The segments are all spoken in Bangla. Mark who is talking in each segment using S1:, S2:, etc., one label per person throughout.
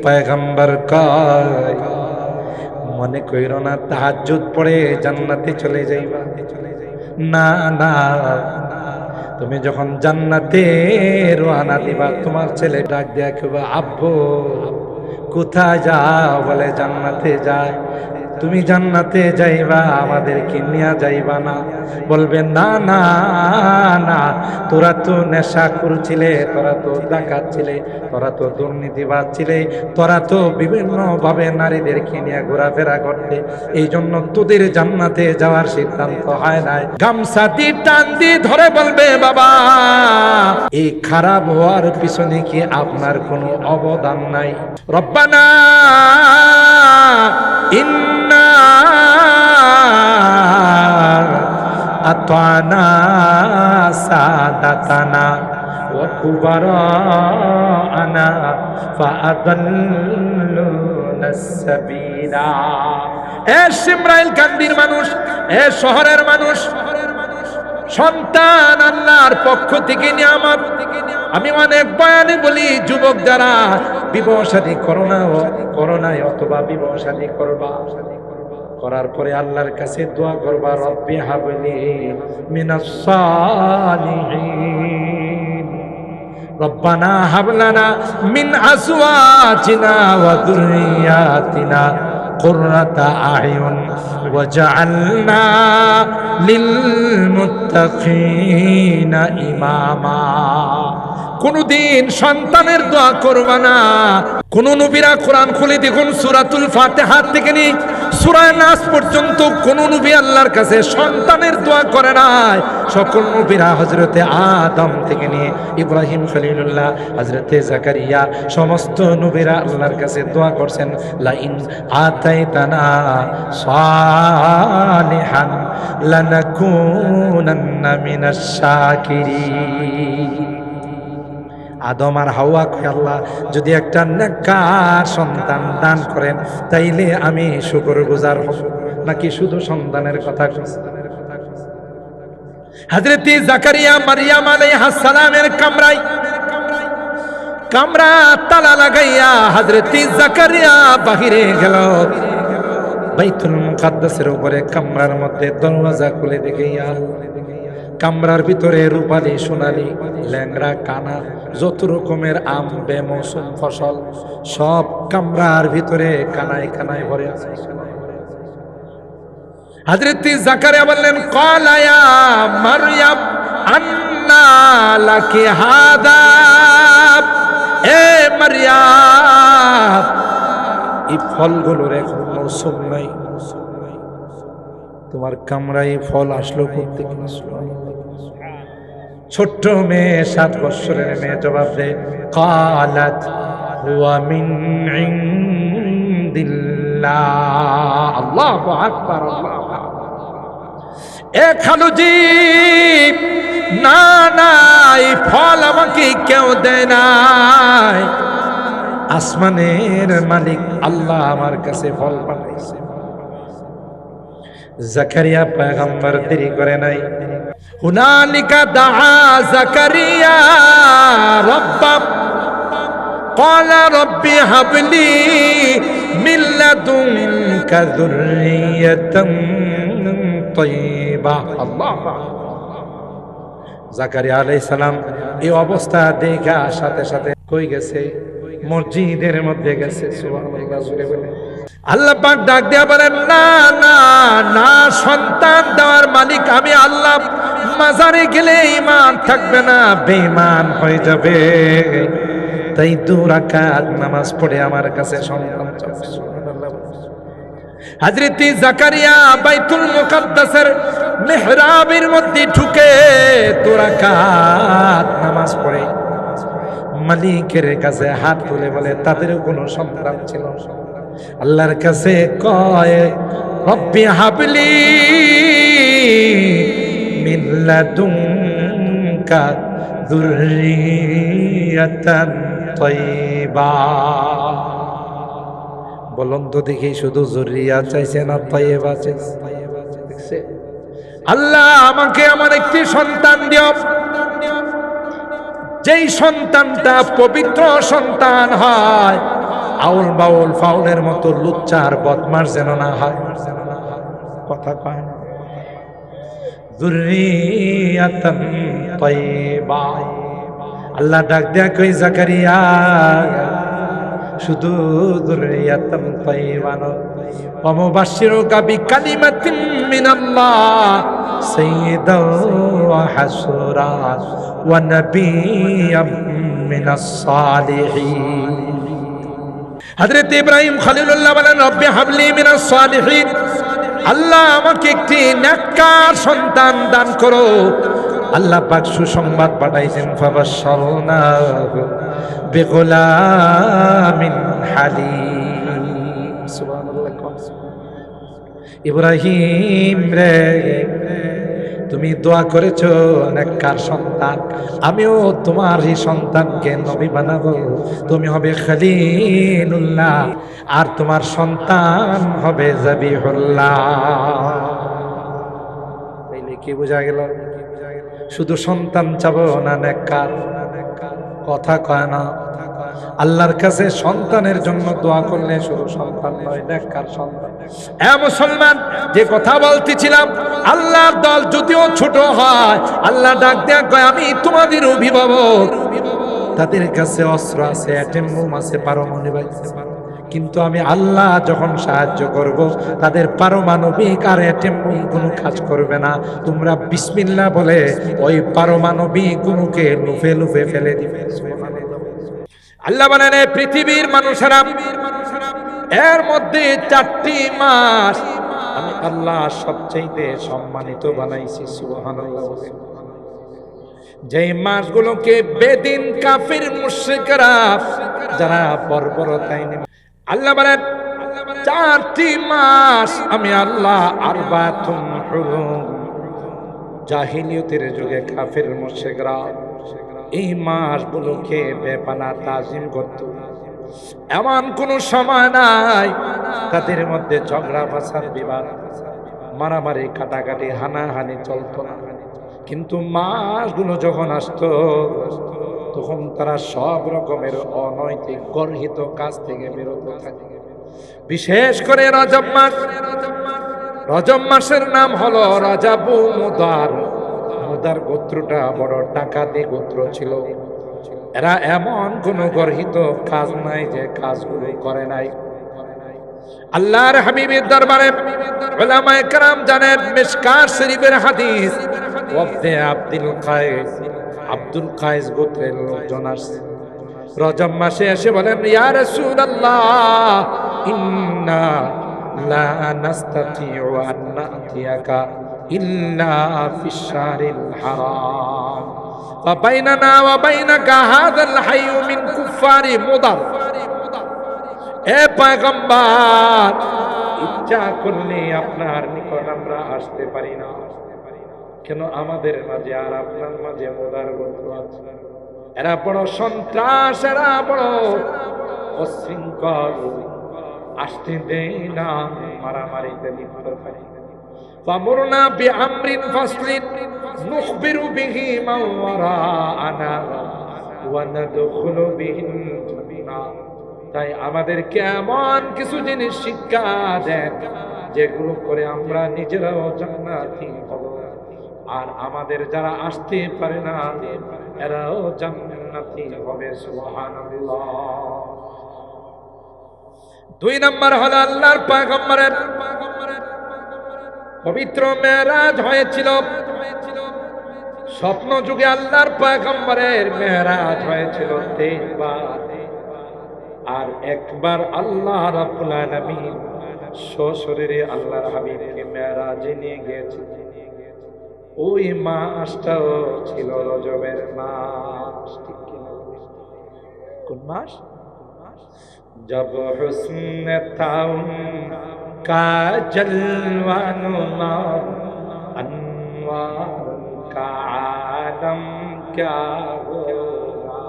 S1: পয়গম্বর কয় মনে কইরো না তাহাজ্জুদ পড়ে জান্নাতে চলে যাইবা। না না, তুমি যখন জান্নাতে রওনা দিবা তোমার ছেলে ডাক দিয়া কইবা আব্বু কোথায় যাও? বলে জান্নাতে যায়। তুমি জান্নাতে যাইবা আমাদেরকে নিয়ে যাইবা না? বলবে না না না, তোরা তো নেশা করছিলে, তোরা তো ডাকাত ছিলে, তোরা তো দুর্নীতিবাজ ছিলে, তোরা তো বিভিন্ন ভাবে নারীদেরকে নিয়ে ঘোরাফেরা করতে, এই জন্য তোদের জান্নাতে যাওয়ার সিদ্ধান্ত হয় নাই। গামছা দিয়ে টান দিয়ে ধরে বলবে বাবা এই খারাপ হওয়ার পিছনে কি আপনার কোনো অবদান নাই? রব্বানা ইন্না আতানা সাদাতানা ওয়া কুবারানা ফাআদাল্লুনা সাবিলা। এ সিমরাইল কান্দির মানুষ, এ শহরের মানুষ, সন্তান আল্লাহর পক্ষ থেকে নিয়ামত। আমি অনেক বয়ানে বলি যুবক যারা বিবাহ শাদী করোনায় অথবা বিবাহ শাদী করবা, করার পরে আল্লাহর কাছে দোয়া করবা রব্বি হাবলি মিনাস সালিহিন, রব্বানা হাবলানা মিন আজওয়াজিনা ওয়া যুররিয়াতিনা কুররাতা আয়ুন ওয়াজআলনা লিল মুত্তাকিনা ইমামা। কোনদিন সন্তানের দোয়া করবা না। কোন নবীরা কোরআন খুলে দেখুন সূরাতুল ফাতিহা থেকে নিয়ে সূরা নাস পর্যন্ত কোন নবী আল্লাহর কাছে সন্তানের দোয়া করে নাই। সকল নবীরা হযরতে আদম থেকে নিয়ে ইব্রাহিম খলিলুল্লাহ, হযরতে জাকারিয়া, সমস্ত নবীরা আল্লাহর কাছে দোয়া করছেন লা ইন আতাইতানা সালিহান লানাকুনান্না মিনাশ শাকিরিন। আদম আর হাওয়া কয় আল্লাহ যদি একটা নেককার সন্তান দান করেন তাইলে আমি শুকরগুজার হব। নাকি শুধু সন্তানের কথা কইছে? হযরত জাকারিয়া মারইয়াম আলাইহিস সালামের কামরা তালা লাগাইয়া হযরত জাকারিয়া বাহিরে গেল। বাইতুল মুকাদ্দাসের উপরে কামরার মধ্যে দরওয়াজা খুলে দেখে কামরার ভিতরে রূপালী সোনালী ল্যাংড়া কানা যত রকমের আম বেমৌসুম ফসল সব কামরার ভিতরে কানায় কানায় ভরে আছে। হযরত জাকারিয়া বললেন ক্বালা ইয়া মারইয়াম আন্না লাকি হাদা। এ মারইয়াম এই ফলগুলোর এখন মৌসুম নাই, তোমার কামরায় ফল আসলো করতে কিনা? ছোট্ট মেয়ে 7 বছরের মেয়ে জবাব দেয় ক্বালাত হুয়া মিন ইনদিল্লাহ। আল্লাহু আকবার, আল্লাহু আকবার। এ খালুজি না না, এই ফল আমাকে কেউ দেয় নাই, আসমানের মালিক আল্লাহ আমার কাছে ফল পাঠাইছে। জাকারিয়া পয়গম্বর দেরি করে নাই। হুনালিকা দাআ জাকারিয়া রাব্বাহ ক্বালা রব্বি হাবলি মিন লাদুনকা যুররিয়াতান তাইয়্যিবা। আল্লাহ। জাকারিয়া আলাইহিস সালাম এই অবস্থা দেখা সাথে সাথে কই গেছে? মসজিদের মধ্যে গেছে। সুবহানাল্লাহ জুড়ে বলে আল্লাহ পাক ডাক দিয়া বলেন না না না, সন্তান দেওয়ার মালিক আমি আল্লাহ। মাজারে গেলে ঈমান থাকবে না, বেঈমান হয়ে যাবে। তাই 2 রাকাত নামাজ পড়ে আমার কাছে সন্তান চাচ্ছে। সুবহানাল্লাহ। হযরত জাকারিয়া বাইতুল মুকাদ্দাসের মিহরাবের মধ্যে ঢুকে 2 রাকাত নামাজ পড়ে মালিকের কাছে হাত তুলে বলে তাদেরও কোনো সন্তান ছিল না। আল্লাহর কাছে কয় রব্বি হাবলি মিন লাদুনকা যুররিয়াতান তাইয়্যিবা। বলুন তো দেখি শুধু যুররিয়া চাইছে না তাইয়্যিবা চাইছে? আল্লাহ আমাকে আমার একটি সন্তান দিও, যেই সন্তানটা পবিত্র সন্তান হয়, আউল বাউল ফাউলের মতো লুচ্চার বদমাশ যেন না হয়। কথা কয় না, যুররিয়াতান তাইয়্যিবা। আল্লাহ ডাক দেয়া কই জাকারিয়া শুধু যুররিয়াতান তাইয়্যিবা নয়, ওয়া মুবাশশিরুকা বিকালিমাতিন মিনাল্লাহ সাইয়্যিদান ওয়া হাসুরা ওয়া নাবিয়্যাম মিনাস সালিহিন। হযরত ইব্রাহিম খলিলুল্লাহ বলেন, রব্বি হাবলি মিনাস সালিহিন, আল্লাহ আমাকে একটি নেককার সন্তান দান করো। আল্লাহ পাক সুসংবাদ পাঠাইছেন, ফাবাশশারনাহু বিগুলামিন হালিম। সুবহানাল্লাহ। ইব্রাহিম রে, তুমি দোয়া করেছো নেককার সন্তান, আমিও তোমার এই সন্তানকে নবী বানাবো। তুমি হবে খলিলুল্লাহ, আর তোমার সন্তান হবে যাবিহুল্লাহ। তাইলে কি বোঝা গেল? শুধু সন্তান চাবো না নেককার? কথা কয় না। আল্লাহর কাছে সন্তানের জন্য দোয়া করলে শুধু সন্তান নয়, নেককার সন্তান। এ মুসলমান, যে কথা বলতেছিলাম, আল্লাহর দল যদিও ছোট হয়, আল্লাহ ডাক দেয়া কয় আমি তোমাদের অভিভাবক। তাদের কাছে অস্ত্র আছে, অ্যাটম বোম আছে, পারমাণবিক আছে, কিন্তু আমি আল্লাহ যখন সাহায্য করব, তাদের পারমাণবিক আর অ্যাটম বোম কোনো কাজ করবে না। তোমরা বিসমিল্লাহ বলে ওই পারমাণবিক গুলোকে লুফে লুফে ফেলে দিবে। আল্লাহ বলেন, পৃথিবীর মানুষেরা, এর মধ্যে 4টি মাস আমি আল্লাহ সবচেয়ে সম্মানিত বানাইছি। সুবহানাল্লাহ। যেই মাসগুলোকে বেদিন কাফির মুশরিকরা যারা বর্বরতায় নেমে, আল্লাহ বলেন 4টি মাস আমি আল্লাহ আরবাতুন হুরুম, জাহিলিয়তের যুগে কাফির মুশরিকরা এই মাসগুলোকে বেপানা তাজিম করত। এমন কোন সময় নাই তাদের মধ্যে ঝগড়া ফাসাদ, বিবাদ, মারামারি, কাটাকাটি, হানাহানি চলতো না। কিন্তু মাসগুলো যখন আসতো, তখন তারা সব রকমের অনৈতিক গর্হিত কাজ থেকে বিরত থাকে। বিশেষ করে রজব মাস। রজব মাসের নাম হলো রাজাবু মুদার। মুদার গোত্রটা বড় ডাকাতি গোত্র ছিল। এরা এমন কোন গর্হিত কাজ নাই যে কাজগুলো করে নাই। আল্লাহর হাবিবের দরবারে উলামায়ে কেরাম জানেন, মিশকাত শরীফের হাদিস, ওয়াফদে আব্দুল কায়েস গোত্রের লোকজন আসছে রজব মাসে এসে বলেন, ইয়া রাসূলুল্লাহ ইন্না লা নাস্তাতিউ আন নাতিয়াকা ইল্লা ফিশ শাহরিল হারাম ওয়া বাইনানা ওয়া বাইনাকা হাযাল হাইয়ু মিন কুফারি মুদার। এ পয়গম্বর, ইচ্ছা করলে আপনার নিকট আমরা আসতে পারি না। কেন? আমাদের মাঝে আর আপনার মাঝে মুদার গোত্র আছে। এরা বড় সন্ত্রাস, এরা বড় অশৃঙ্খল, আসতে দেয় না, মারামারিতে লিপ্ত থাকে। ফামুরনা বিআমরিন ফাসলিন নুখবিরু বিহি মান ওয়ারাআনা ওয়া নাদখুলু বিহিল জান্নাহ। তাই আমাদেরকে এমন কিছু জিনিস শিক্ষা দেন যেগুলো করে আমরা নিজেরাও জান্নাতি হব, আর আমাদের যারা আসতে পারে না এরাও জান্নাতি হবে। সুবহানাল্লাহ। 2 নম্বর হলো আল্লাহর পয়গম্বরের পবিত্র মেরাজ হয়েছিল। স্বপ্ন যুগে আল্লাহর পয়গম্বরের মেরাজ হয়েছিল 3 বার। আর একবার আল্লাহ রাব্বুল আলামিন সশরীরে আল্লাহর হাবিবকে মেরাজে নিয়ে গিয়েছেন। ওই মাসটাও ছিল রজবের মাস। ঠিক কিনা? কোন মাস? जब हुस्न था उनका जलवा नुमार, अनवार का आलम क्या होगा।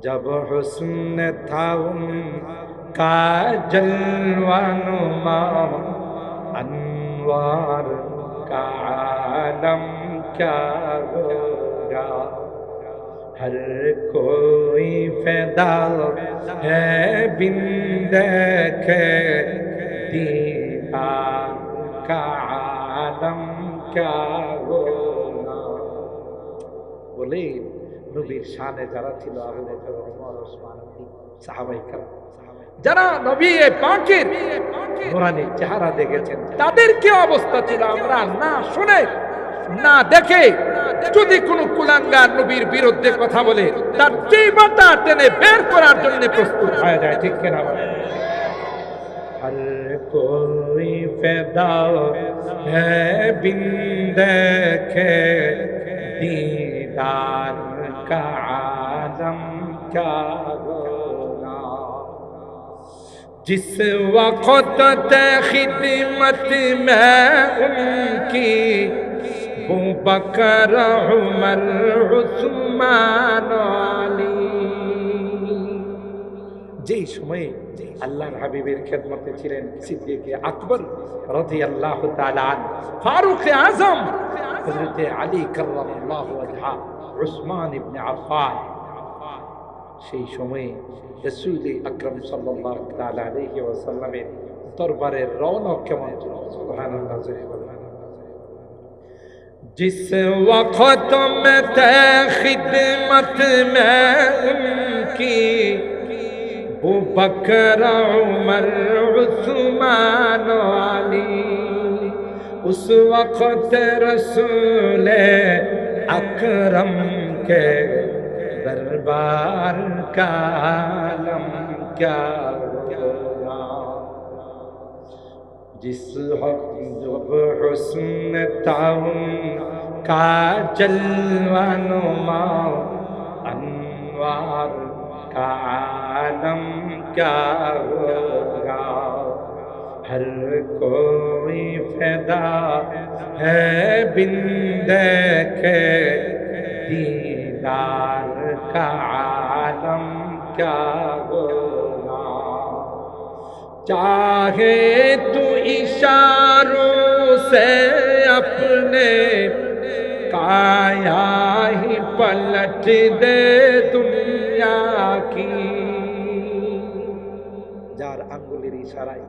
S1: जब हुस्न था उनका जलवा नुमार, अनवार का आलम क्या होगा। हर कोई फैदा है बिन देखे दीदार का आलम क्या होगा। বলে নবীর শানে যারা ছিল আবু বকর, ওমর, ওসমান, সাহাবায়ে কেরাম, যারা নবী পাকের নূরানী চেহারা দেখেছেন তাদের কি অবস্থা ছিল আমরা না শুনে না দেখে যদি কোনো কুলাঙ্গার নবীর বিরুদ্ধে কথা বলে তার জিহ্বাটা টেনে বের করার জন্য প্রস্তুত হয়ে যায়, ঠিক কিনা বলেন? हर कोई फैदा है बिन देखे दीदार का आलम क्या होगा। जिस वक्त खिदमत में उनकी अबू बकर, उमर, उस्मान, अली, যেই সময়ে আল্লাহর হাবিবের খেদমতে ছিলেন সিদ্দিকে আকবর রাদিয়াল্লাহু তাআলা আনহু, ফারুক আযম হযরত আলী কাররামাল্লাহু ওয়াজহা, উসমান ইবনে আফফান, সেই সময়ে রাসূল আকরাম সাল্লাল্লাহু তাআলা আলাইহি ওয়াসাল্লামের দরবারের রওনক কেমন ছিল? সুবহানাল্লাহ। जिस वक्त में थे खिदमत में उनकी अबू बकर, उमर, उस्मान, अली, उस वक्त रसूल अकरम के दरबार का आलम क्या होगा। जिस वक्त जब हुस्न था उनका जलवा नुमा, अनवार का आलम क्या होगा। हर कोई फैदा है बिन देखे दीदार का आलम क्या होगा। चाहे तू इशारों से अपने काया ही पलट दे दुनिया की। যার আঙ্গুলের ইশারায়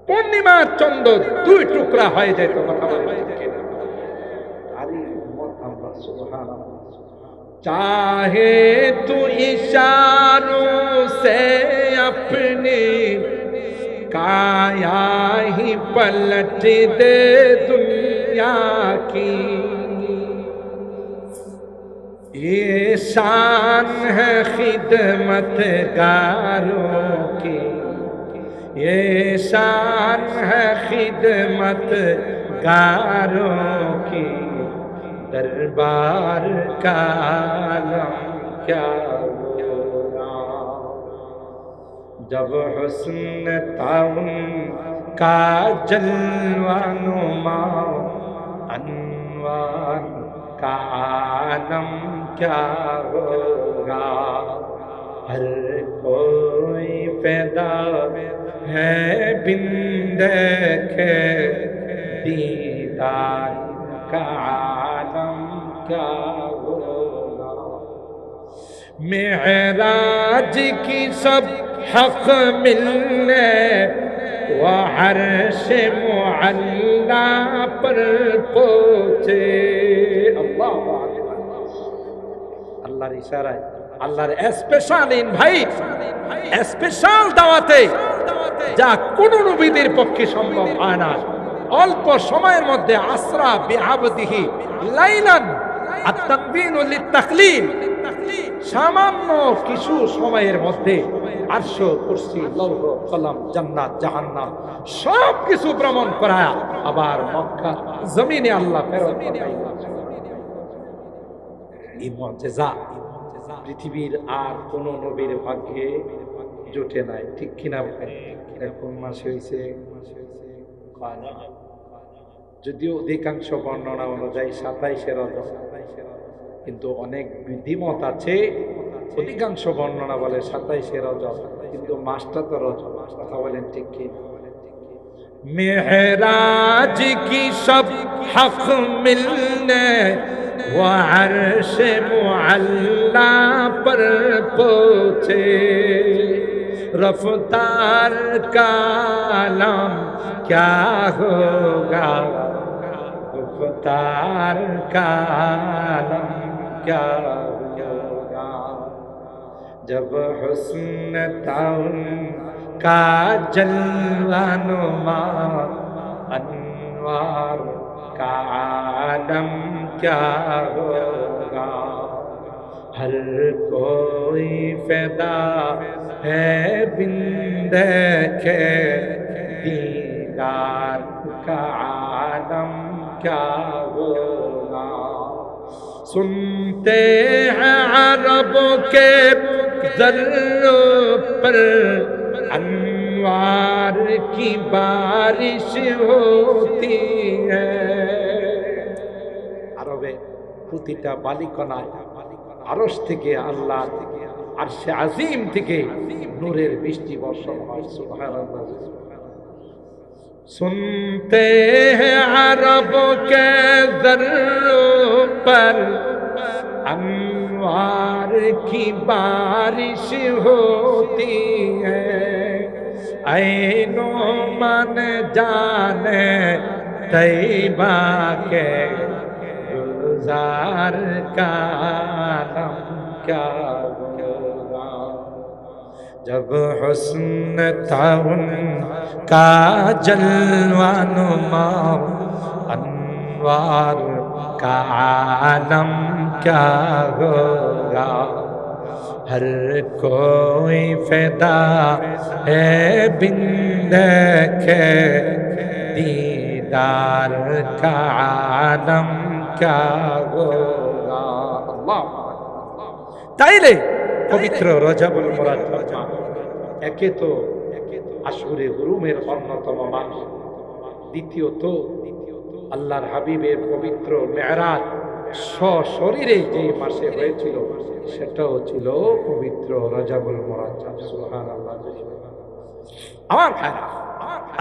S1: পূর্ণিমা চন্দ্র দুই টুকরা হয়ে যেত, কথা বলে আরে উম্মত আমরা সুবহানাল্লাহ। चाहे तू इशारों से अपने काया ही पलट दे दुनिया की। ये शान है खिदमतगारों की, ये शान है खिदमतगारों की। दरबार का आलम क्या होगा। जब हुस्न था उनका जलवा नुमा, अनवार का आलम क्या होगा। हर कोई पैदा है बिन देखे दीदार का आलम क्या होगा। मेराज की सब हक मिलने व अर्श मुअल्ला पर पहुंचे। अल्लाह আল্লাহর ইশারায়, আল্লাহর স্পেশাল ইনভাইট, স্পেশাল দাওয়াতে যা কোন নবীদের পক্ষে সম্ভব হয় না। অল্প সময়ের মধ্যে আসরা বিআবদিহি লাইলান আত-তাকবীন লিত-তাকলিম, সামান্য কিছু সময়ের মধ্যে আরশ, কুরসি, লৌহ, কলম, জান্নাত, জাহান্নাম সব কিছু ভ্রমণ করায়া আবার মক্কা জমিনে আল্লাহ ফেরত পাঠাইলেন। এই মুআজিজা পৃথিবীর আর কোন নবীর ভাগ্যে জোটে নাই, ঠিক কিনা? কোন মাসে হয়েছে? যদিও অধিকাংশ বর্ণনা অনুযায়ী 27শে রজব, কিন্তু অনেক বিধিমত আছে। অধিকাংশ বর্ণনা বলে 27শে রজব, কিন্তু মাসটা তো রজব, কথা বলেন ঠিক কি? মেহরাজ কি সব হক মিলনে वो अर्श मुअल्ला पर पहुँचे, रफ्तार का आलम क्या होगा, रफ्तार का आलम क्या होगा। जब हुस्न था उनका जलवा नुमा, अनवार का आलम क्या होगा। हर कोई फ़िदा है बिन देखे, दीदार का आलम क्या होगा। सुनते हैं अरब के ज़र्रों पर अनवार की बारिश होती है। আরবে প্রতিটা বালিকণায় আরশ থেকে আল্লাহ আরশে আজিম থেকে নূরের বৃষ্টি বর্ষণ হয়। সুবহানাল্লাহ। सुनते हैं अरब के ज़र्रों पर अनवार की बारिश होती है। ऐनो मन जाने तैबा के गुलजार का आलम क्या होगा। जब हुस्न था उनका जलवा नुमा, अनवार का आलम क्या होगा। हर कोई फ़िदा है बिन देखे, दीदार का आलम क्या होगा। अल्लाह ताइले पवित्र रजबुल मुराज्जब एके तो आशुरे हुरुमेर अन्यतम मास, द्वितीयत আল্লাহর হাবিবের পবিত্র মেরাজ সশরীরে যে মাসে হয়েছিল সেটাও ছিল পবিত্র রজবুল মুরাজ্জব। সুবহানাল্লাহ। আমার ভাইরা,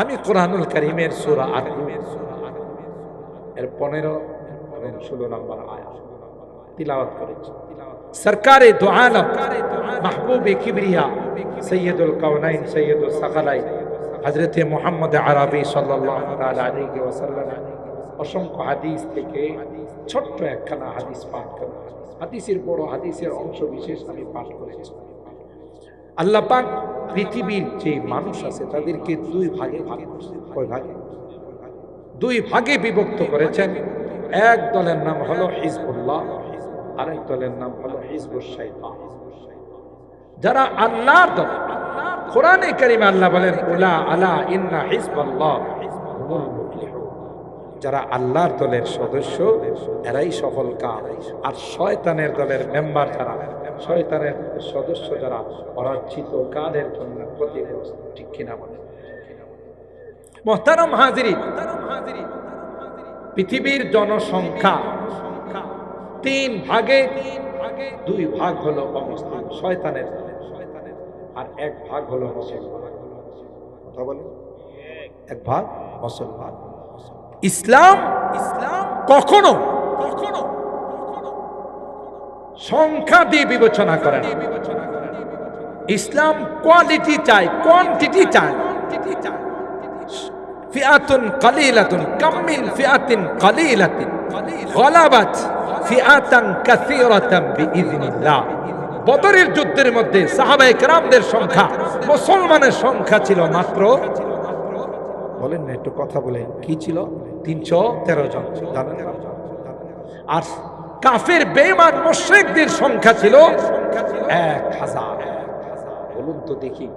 S1: আমি কোরআনুল কারীমের সূরা আত-তাওবা এর 15 এবং 16 নম্বর আয়াত তিলাওয়াত করেছি। সরকারে দু আলম মাহবুবে কিবরিয়া সৈয়দুল কাউনাইন সৈয়দুস সাকালাইন হযরত মুহাম্মদ আরবি সাল্লাল্লাহু তাআলা আলাইহি ওয়াসাল্লাম অসংখ্য হাদিস থেকে ছোট্ট একখানা হাদিস পাঠ করেন। হাদিসের বড় হাদিসের অংশ বিশেষ আমি পাঠ করেছি। আল্লাহ পাক পৃথিবীর যে মানুষ আছে তাদেরকে দুই ভাগে ভাগ করেছেন। কয় ভাগে? দুই ভাগে বিভক্ত করেছেন। এক দলের নাম হলো হিজবুল্লাহ, আরেক দলের নাম হলো হিজবুশ শাইতান। যারা আল্লাহর দল, কোরআনে কারীমে আল্লাহ বলেন উলা আলা ইন্না হিজবাল্লাহ হুমুল মুফলিহুন। যারা আল্লাহর দলের সদস্য এরাই সফল কাম। আর শয়তানের দলের মেম্বার যারা, শয়তানের সদস্য যারা, অরাজ্জিত কালের জন্য ক্ষতিগ্রস্ত। ঠিক কিনা বলেন? মুহতারাম হাজিরিন, পৃথিবীর জনসংখ্যা 3 ভাগে 2 ভাগ হলো অমুসলিম শয়তানের, আর 1 ভাগ হলো মুসলমান। কথা বলেন, 1 ভাগ মুসলমান। ইসলাম কখনো সংখ্যা দিয়ে বিবেচনা করে না। ইসলাম কোয়ালিটি চায়, কোয়ান্টিটি চায়। ফিআতুন কালিলাতুন কাম মিন ফিআতিন কালিলাতিন গালাবাত ফিআতান কাসীরাতান বিইذنিল্লাহ। বদরের যুদ্ধের মধ্যে সাহাবায়ে কেরামদের সংখ্যা, মুসলমানের সংখ্যা ছিল মাত্র, বলেন না একটু কথা বলেন, কি ছিল? 313 জন। জানেন? আর কাফের বেঈমান মুশরিকদের সংখ্যা ছিল 1000। বলুন তো দেখি,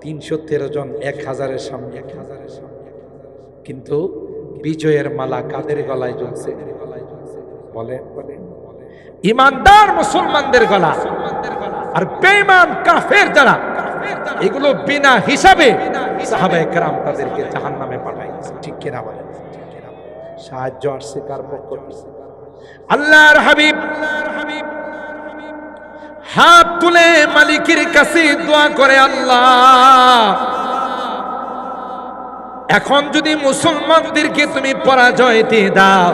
S1: 313 জন 1000-এর সামনে। কিন্তু বিজয়ের মালা কাদের গলায় ঝুলছে? বলেন বলেন। ইমানদার মুসলমানদের গলা, আর বেঈমান কাফের যারা, এগুলো বিনা হিসাবে সাহাবায়ে কেরাম তাদেরকে জাহান্নামে পাঠাইছে। ঠিক কিনা বলেন? সাহায্য আসছে কার পক্ষ থেকে? আল্লাহর হাবিব হাত তুলে মালিকের কাছে দোয়া করে, আল্লাহ এখন যদি মুসলমানদেরকে তুমি পরাজয় দিয়ে দাও,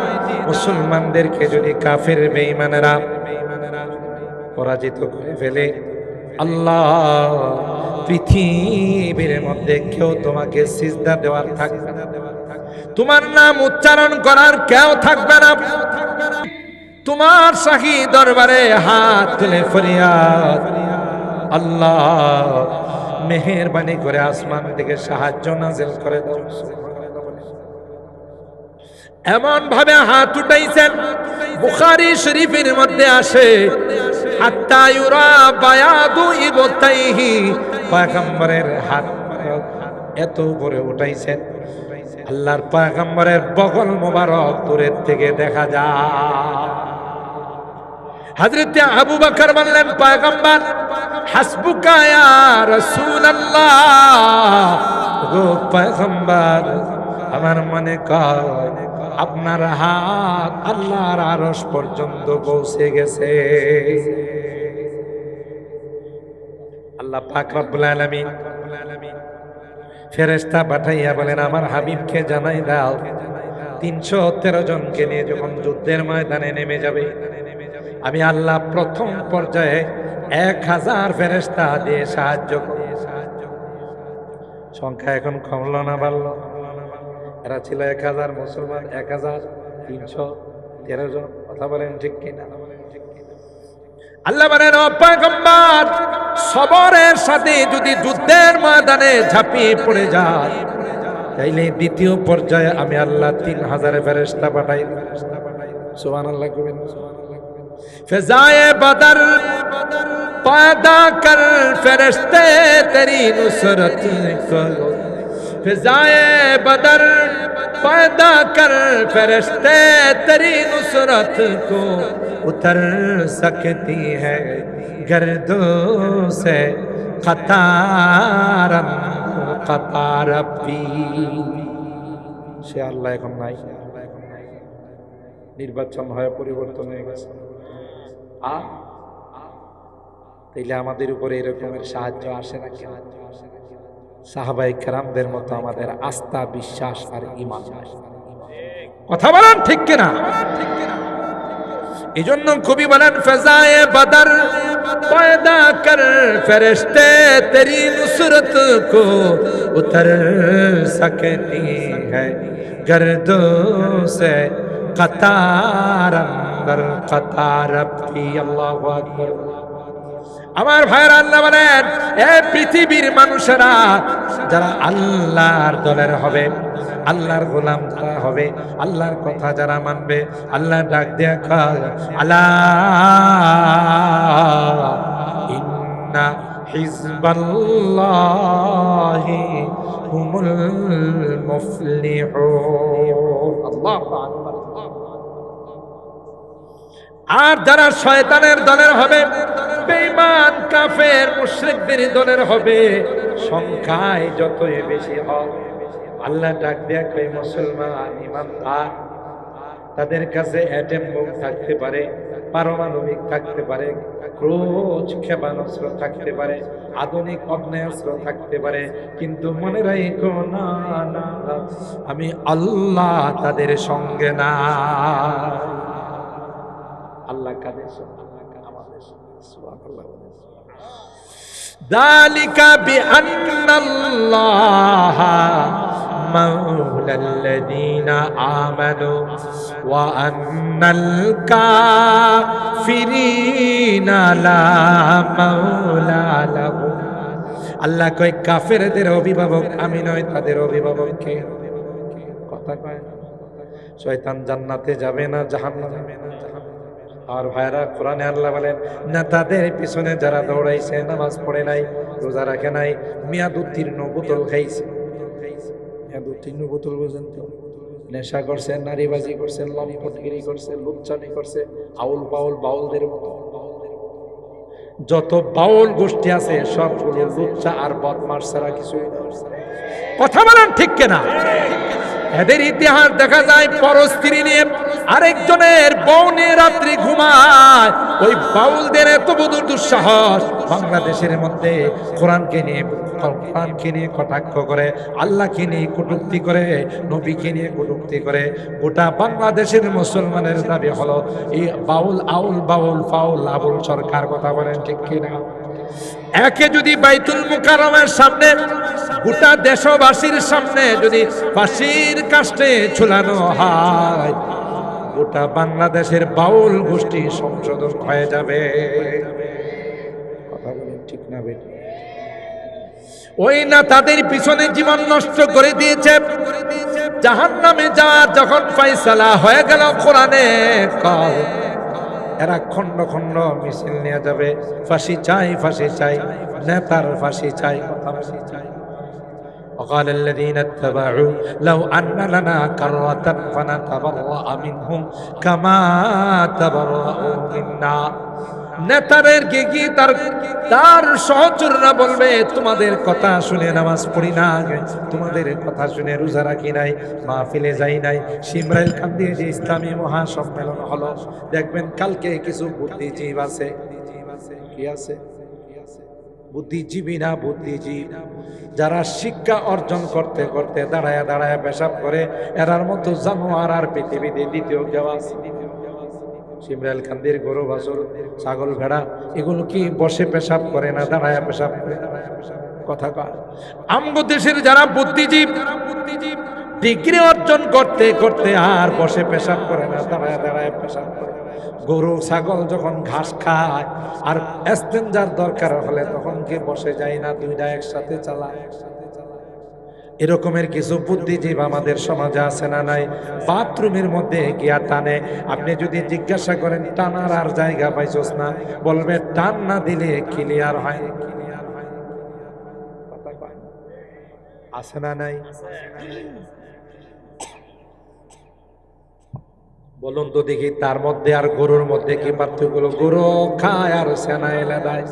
S1: মুসলমানদেরকে যদি কাফের বেঈমানেরা পরাজিত করে ফেলে, আল্লাহ পৃথিবীর মধ্যে কেউ তোমাকে সিজদা দেওয়ার থাকবে না, তোমার নাম উচ্চারণ করার কেউ থাকবে না। তোমার শাহী দরবারে হাত তুলে ফরিয়াদ, আল্লাহ মেহেরবানি করে আসমান থেকে সাহায্য নাযিল করে দাও। এমন ভাবে হাত উঠাইছেন, বুখারী শরীফের মধ্যে আসে, হাত্তা ইউরা বায়াদু ইবতাইহি, পয়গম্বরের হাত এত উপরে উঠাইছেন, আল্লাহর পয়গম্বরের বগল মোবারক দূরের থেকে দেখা যায়। হযরত আবু বকর বললেন, পয়গম্বর হাসবুকা ইয়া রাসূলুল্লাহ, গো পয়গম্বর আমার মনে কয় আপনার হাত আল্লাহর আরশ পর্যন্ত পৌঁছে গেছে। আল্লাহ পাক রব্বুল আলামিন ফেরেশতা পাঠাইয়া বলেন, আমার হাবিবকে জানাই দাও 313 জনকে নিয়ে যখন যুদ্ধের ময়দানে নেমে যাবে, আমি আল্লাহ প্রথম পর্যায়ে 1000 ফেরেশতা দিয়ে সাহায্য করব। সংখ্যা এখন কমলো না বাড়লো? এরা ছিল 1000 মুসলমান, 1313 জন। কথা বলেন ঠিক কিনা? আল্লাহ বলেন, ও পয়গম্বর সবরের সাথে যদি যুদ্ধের ময়দানে ঝাঁপিয়ে পড়ে যায়, তাইলে দ্বিতীয় পর্যায়ে আমি আল্লাহ 3000 ফেরেশতা পাঠাই। সুবহানাল্লাহ কইবেন। ফিজায়ে বদর पैदा कर फरिश्ते तेरी नुसरत को, फिजाए बदर पैदा कर फरिश्ते तेरी नुसरत को, उतर सकती है गर्दों से कतारन कतार भी। সে আল্লাহ এখন নাই, নির্বাচন হয়ে পরিবর্তন হয়ে গেছে। তাইলে আমাদের উপরে এরকমের সাহায্য আসে না কেন? সাহাবায়ে কেরামদের মতো আমাদের আস্থা, বিশ্বাস আর ঈমান। কথা বলেন ঠিক কিনা? এজন্য কবি বলেন, ফিজায়ে বদর पैदा कर फरिश्ते तेरी नुसरत को, उतर सकती है गर्दों से कतार अंदर कतार भी। अल्लाहु আকবার। আমার ভাইরা, আল্লাহ বলেন, এই পৃথিবীর মানুষেরা যারা আল্লাহর দলের হবে, আল্লাহর গোলাম যারা হবে, আল্লাহর কথা যারা মানবে, আল্লাহ ডাক দেয়া কয়, আলা ইন্না হিজবাল্লাহি হুমুল মুফলিহুন। আল্লাহু আকবার। আর যারা শয়তানের দলের হবে, বেঈমান কাফের মুশরিকদের দলের হবে, সংখ্যায় যতই বেশি হবে, আল্লাহ ডাক দেয়া কয়, মুসলমান ঈমানদার তাদের কাছে অ্যাটম বোম থাকতে পারে, পারমাণবিক থাকতে পারে, ক্রুজ ক্ষেপণাস্ত্র থাকতে পারে, আধুনিক অগ্নেয়াস্ত্র থাকতে পারে, কিন্তু মনে রাখো না, আমি আল্লাহ তাদের সঙ্গে না। আল্লাহ কাদের সঙ্গে? আমাদের সঙ্গে। সুবহানাল্লাহ। যালিকা বিআন্নাল্লাহা মাওলাল্লাযীনা আমানু ওয়া আন্নাল কাফিরিনা লা মাওলা লাহুম। আল্লাহ কয়, কাফেরদের অভিভাবক আমি নয়, তাদের অভিভাবক কে? কথা কয় না। শয়তান জান্নাতে যাবে না জাহান্নামে যাবে না। আর ভাইরা, কোরআনে আল্লাহ বলেন, না তাদের পিছনে যারা দৌড়াইছে, নামাজ পড়ে নাই, রোজা রাখে নাই, মেয়াদ উত্তীর্ণ বোতল খাইছে। মেয়াদ উত্তীর্ণ বোতল বোঝেন তো? নেশা করছে, নারীবাজি করছে, লম্পটগিরি করছে, লুচ্চামি করছে, আউল পাউল বাউলদের মতো যত বাউল গোষ্ঠী আছে সবগুলো লুচ্চা আর বদমাশ ছাড়া কিছুই না। কথা বলেন ঠিক কিনা? এদের ইতিহাস দেখা যায় পরস্ত্রী নিয়ে আরেকজনের বউ নিয়ে রাত্রি ঘুমায়। ওই বাউলদের এত বড় দুঃসাহস, বাংলাদেশের মধ্যে কোরআনকে নিয়ে কটাক্ষ করে, আল্লাহকে নিয়ে কটূক্তি করে, নবীকে নিয়ে কটূক্তি করে। গোটা বাংলাদেশের মুসলমানের দাবি হলো এই বাউল আউল বাউল ফাউল আবুল সরকার। কথা বলেন ঠিক কিনা? একে যদি বাইতুল মুকাররমের সামনে গোটা দেশবাসীর সামনে যদি ফাঁসির কাস্টে ঝুলানো হয়, গোটা বাংলাদেশের বাউল গোষ্ঠী সংশোধন হয়ে যাবে। কথা বলেন ঠিক না বেটি? ওই না তাদের পিছনে জীবন নষ্ট করে দিয়েছে। জাহান্নামে যাওয়ার যখন ফয়সালা হয়ে গেল কোরআনে কাল, এরা খন্ড খন্ড মিছিল নিয়ে যাবে, ফাঁসি চাই ফাঁসি চাই, নেতার ফাঁসি চাই, কথা ফাঁসি চাই। وقال الذين اتبعوا لو أن لنا كرة فنتبرأ منهم كما تبرأوا منا। নেতাদেরকে কি তার সহচররা বলবে তোমাদের কথা শুনে নামাজ পড়ি না, তোমাদের কথা শুনে রোজা রাখি নাই, মাহফিলে যাই নাই। শিমরাইল কান্দিয়ে যে ইসলামী মহাসম্মেলন হলো, দেখবেন কালকে কিছু বুদ্ধিজীব আছে। কি আছে? বুদ্ধিজীবী না বুদ্ধিজীব, যারা শিক্ষা অর্জন করতে করতে দাঁড়ায় দাঁড়ায় পেশাব করে, এরার মতো জানোয়ার আর পৃথিবীতে দ্বিতীয় কেউ আছে? শিমরাইল কান্দির গরু বাছুর ছাগল ভেড়া এগুলো কি বসে পেশাব করে না দাঁড়ায় পেশাব করে? কথা কয়। আমগো দেশের যারা বুদ্ধিজীব ডিগ্রি অর্জন করতে করতে আর বসে পেশাব করে না, দাঁড়ায় দাঁড়ায় পেশাব করে। গরু ছাগল যখন ঘাস খায় আর এস্তেঞ্জার দরকার হলে তখন কি বসে যায় না, দুইটা একসাথে চালায়? এরকমের কিছু বুদ্ধিজীব আমাদের সমাজে আছে না নাই? বাথরুমের মধ্যে গিয়া টানে। আপনি যদি জিজ্ঞাসা করেন টানার আর জায়গা পাইছস না, বলবে টান না দিলে ক্লিয়ার হয়। আছে না নাই? বলুন তো দেখি, তার মধ্যে আর গরুর মধ্যে কি পার্থক্য? গরু খায় আর সেনা এলে দেয়,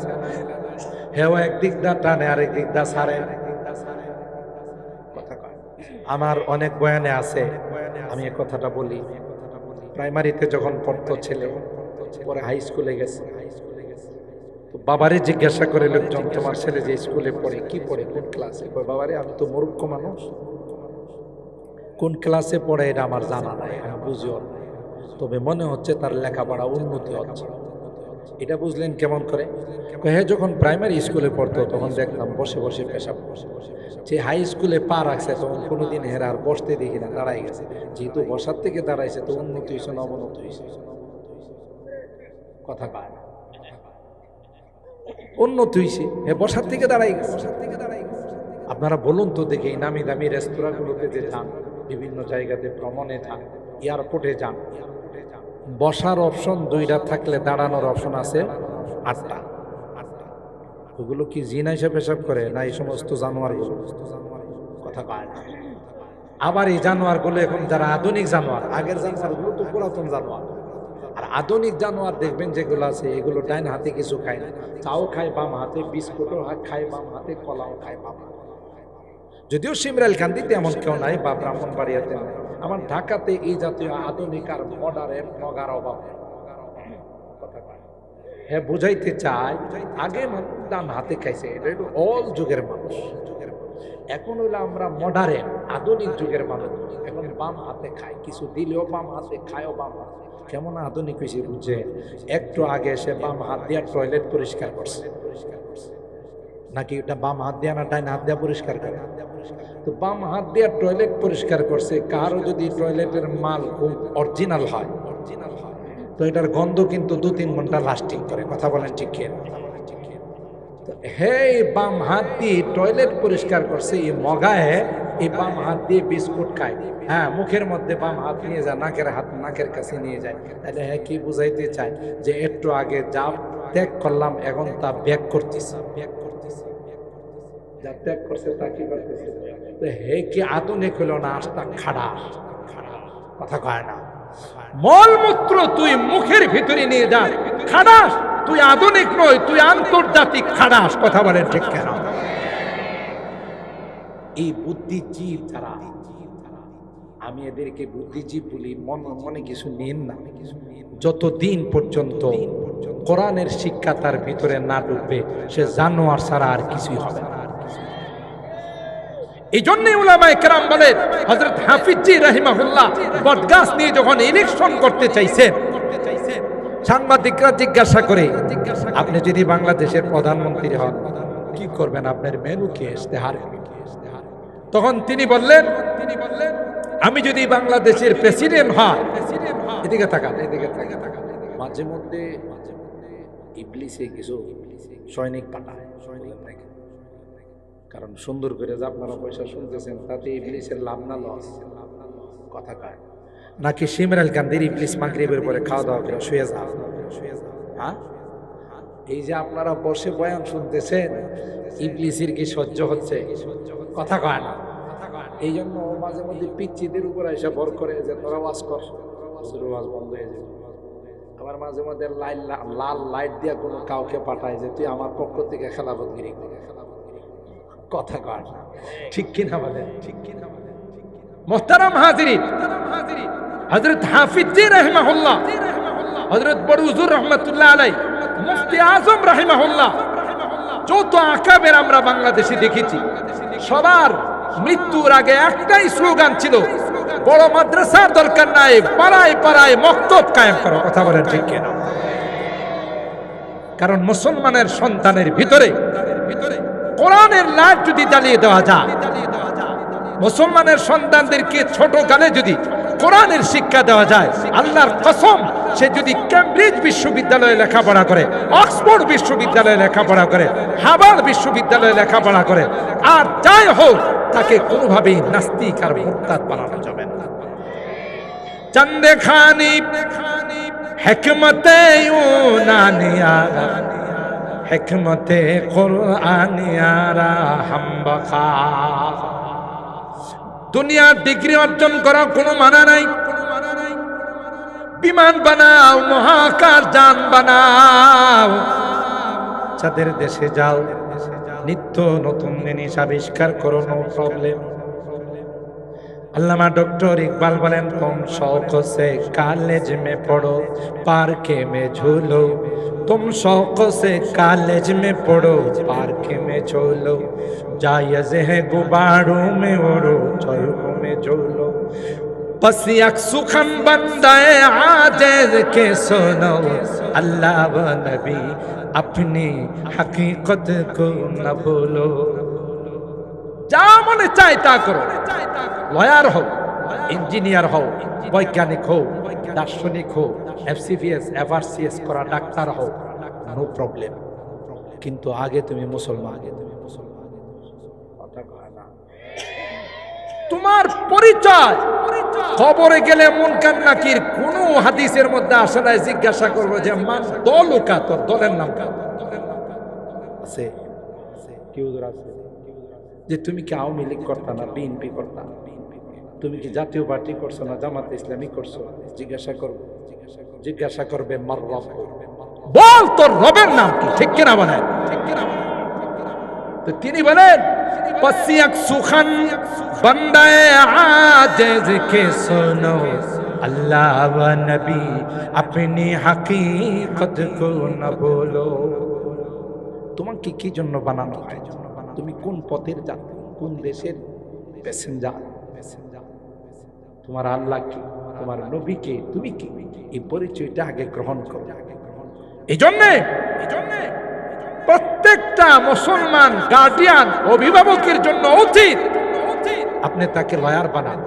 S1: হেও একদিক দা টানে আর একদিক দা ছাড়ে। আমার অনেক বয়ানে আছে, আমি এই কথাটা বলি। প্রাইমারিতে যখন পড়তো ছেলে, পরে হাই স্কুলে গেছে, তো বাবারে জিজ্ঞাসা করে লোকজন, তোমার ছেলে যে স্কুলে পড়ে কি পড়ে, কোন ক্লাসে? বাবারে আমি তো মূর্খ মানুষ, কোন ক্লাসে পড়ে এটা আমার জানা নাই, আমি বুঝিও না, তবে মনে হচ্ছে তার লেখাপড়া উন্নতি হচ্ছে। এটা বুঝলেন কেমন করে? হ্যাঁ, যখন প্রাইমারি স্কুলে পড়তো তখন দেখতাম বসে বসে পেশাব। যে হাই স্কুলে পা রাখছে তখন কোনোদিন হেরা আর বসতে দেখি না, দাঁড়াই গেছে। যেহেতু বসার থেকে দাঁড়াইছে তো উন্নতি হয়েছে না অবনতি হয়েছে? কথা পায় না, উন্নতি হয়েছে, হ্যাঁ বসার থেকে দাঁড়াই গেছে। আপনারা বলুন তো দেখি, নামি দামি রেস্তোরাঁগুলোতে যে যান, বিভিন্ন জায়গাতে ভ্রমণে যান, এয়ারপোর্টে যান, বসার অপশন 2টা থাকলে দাঁড়ানোর অপশন আছে 8টা। ওগুলো কি জিনা হিসেবে পেশাব করে না এই সমস্ত জানোয়ারগুলো? কথা কয় না। আবার এই জানোয়ারগুলো এখন যারা আধুনিক জানোয়ার, আগের জানোয়ারগুলো তো পুরাতন জানোয়ার, আর আধুনিক জানোয়ার দেখবেন যেগুলো আছে এগুলো ডাইন হাতে কিছু খায় না, চাও খায় বাম হাতে, বিস্কুটও খায় বাম হাতে, কলাও খায় বাম হাতে। যদিও শিমরাইল কান্দিতে এমন কেউ নাই বা ব্রাহ্মণবাড়িয়াতে নাই, আমার ঢাকাতে এই জাতীয় আধুনিক আর মডার্ন নগার অভাব। হ্যাঁ, বুঝাইতে চাই আগে মানুষ ডান হাতে খাইছে, এটা একটু অল যুগের মানুষ। এখন হইলো আমরা মডার্ন আধুনিক যুগের মানুষ, এখন বাম হাতে খায়, কিছু দিলেও বাম হাতে খায়ও বাম হাতে। কেমন আধুনিক হয়েছে বুঝছে? একটু আগে সে বাম হাত দিয়ে টয়লেট পরিষ্কার করছে, নাকি ওটা বাম হাত দিয়ে না ডাইন হাত দিয়ে পরিষ্কার করে? তো বাম হাত দিয়ে টয়লেট পরিষ্কার করছে। কারো যদি টয়লেটের মাল খুব অরিজিনাল হয় তো এটার গন্ধ কিন্তু 2-3 ঘন্টা লাস্টিং করে। কথা বলেন ঠিক কি? হে, বাম হাত দিয়ে টয়লেট পরিষ্কার করছে, এই মগায় এই বাম হাত দিয়ে বিস্কুট খায়। হ্যাঁ, মুখের মধ্যে বাম হাত নিয়ে যায়, নাকের কাছে নিয়ে যায়। তাহলে হ্যাঁ কি বুঝাইতে চায়? যে একটু আগে যা ত্যাগ করলাম এখন তা ব্যাক করতেছি, যা ত্যাগ করছে তা কি করতেছে? তো হে কি আধুনিক হলো না? আস্তা খাড়া। কথা কয় না। মলমূত্র তুই মুখের ভিতরে নিয়ে যা, খাড়াস। তুই আধুনিক নয়, তুই আন্তর্জাতিক খাড়াস। কথা বলেন ঠিক কেন? এই বুদ্ধিজীব যারা, আমি এদেরকে বুদ্ধিজীব বলি, মনে কিছু নিন না। যতদিন পর্যন্ত কোরআনের শিক্ষা তার ভিতরে না ঢুকবে সে জানোয়ার ছাড়া আর কিছুই হবে না। এই জন্যই উলামায়ে কেরাম বলেন, হযরত হাফিজজি রাহিমাহুল্লাহ বটগাছ নিয়ে যখন ইলেকশন করতে চাইছেন, সাংবাদিকরা জিজ্ঞাসা করে, আপনি যদি বাংলাদেশের প্রধানমন্ত্রী হন কি করবেন, আপনার মেনু কি, ইশতেহার কি? তখন তিনি বললেন, আমি যদি বাংলাদেশের প্রেসিডেন্ট হয়, এদিকে তাকান, এদিকে তাকান, মাঝে মধ্যে ইবলিসে কিছু সৈনিক পাঠায়, কারণ সুন্দর করে যে আপনারা পয়সা শুনতেছেন তাতে ইবলিসের লাভ না লস? কথা কয় নাকি শিমরাল গান্ধীর ইবলিস মাগরিবের পরে খাওয়া দাওয়া করে শুয়ে যাও? হ্যাঁ, এই যে আপনারা বসে বয়ান শুনতেছেন, ইবলিসের কি সহ্য হচ্ছে? কথা কয় না। এই জন্য মাঝে মধ্যে পিচ্চিদের উপর এসে ভর করে যে তোরা ওয়াজ কর, ওয়াজ বন্ধ হয়ে যাবে। আবার মাঝে মধ্যে লাল লাইট দিয়ে কোনো কাউকে পাঠায় যে তুই আমার পক্ষ থেকে খেলাফতগিরি কর। কথা কয় না, ঠিক কিনা বলেন? ঠিক কিনা বলেন? মুহতারাম হাজিরিন, হযরত হাফিজজি রাহিমাহুল্লাহ, হযরত বড় হুজুর রাহমাতুল্লাহ আলাইহি, মুফতি আজম রাহিমাহুল্লাহ, যত আকাবের আমরা বাংলাদেশে দেখেছি, সবার মৃত্যুর আগে একটাই স্লোগান ছিল, বড় মাদ্রাসার দরকার নাই, পাড়ায় পাড়ায় মক্তব কায়েম করো। কথা বলেন ঠিক কিনা? কারণ মুসলমানের সন্তানের ভিতরে কোরআনের লাইট যদি জ্বালিয়ে দেওয়া যায়, মুসলমানের সন্তানদেরকে ছোট কালে যদি কোরআনের শিক্ষা দেওয়া যায়, আল্লাহর কসম, সে যদি কেমব্রিজ বিশ্ববিদ্যালয়ে লেখাপড়া করে, অক্সফোর্ড বিশ্ববিদ্যালয়ে লেখাপড়া করে, হার্ভার্ড বিশ্ববিদ্যালয়ে লেখাপড়া করে, আর যাই হোক, তাকে কোনোভাবেই নাস্তিক আর মুরতাদ বানানো যাবে না। চন্দে খানি হিকমতে ইউনানিয়া, হিকমতে কুরআনিয়ারা হামবাখা। দুনিয়ার ডিগ্রি অর্জন করা কোনো মানা নাই। বিমান বানাও, মহাকাশ যান বানাও, যাদের দেশে যাও, নিত্য নতুন জিনিস আবিষ্কার করো, নো প্রবলেম। আল্লামা ডক্টর ইকবাল বলেন, তুম শौक से कॉलेज में पढ़ो, पार्क में झूलो, तुम शौक से कॉलेज में पढ़ो, पार्क में झूलो, जायज है गुबारों में उड़ो, चरखों में झूलो, बस एक सुखन बंदाए आजिज के सुनो, अल्लाह व नबी अपनी हकीकत को न भूलो। যা মনে চায় তা করো, লয়ার হও, ইঞ্জিনিয়ার হও, বৈজ্ঞানিক হও, দার্শনিক হও, এফসিপিএস এফআরসিএস করা ডাক্তার হও, নো প্রবলেম, কিন্তু আগে তুমি মুসলমান। তোমার পরিচয় খবরে গেলে মুনকার নাকির কোন হাদিসের মধ্যে আসে নাই। জিজ্ঞাসা করবো যে মান দলুকা, তোর দলের নাম আছে কি? হুজুর আছে যে তুমি কি আওয়ামী লীগ করতা না বিএনপি করতা? তুমি কি জাতীয় পার্টি করছো না জামাতে ইসলামী করছো? জিজ্ঞাসা করবে মার রব, বল তোর রবের নাম কি? ঠিক কিনা বলেন? তো তিনি বলেন, পসিয়াক সুখান বান্দায়ে আজিজ কে সুনো, আল্লাহ ওয়া নবী আপনি হাকিকত কো না ভুলো। তোমাকে কি জন্য বানানো হয়? তুমি কোন পথের যাত্রী, কোন দেশের প্যাসেঞ্জার? তোমার আল্লাহ কি, তোমার নবী কে, তুমি কি, এই পরিচয়টা আগে গ্রহণ করো। এই জন্যে প্রত্যেকটা মুসলমান গার্ডিয়ান, অভিভাবকের জন্য উচিত আপনি তাকে লয়ার বানান,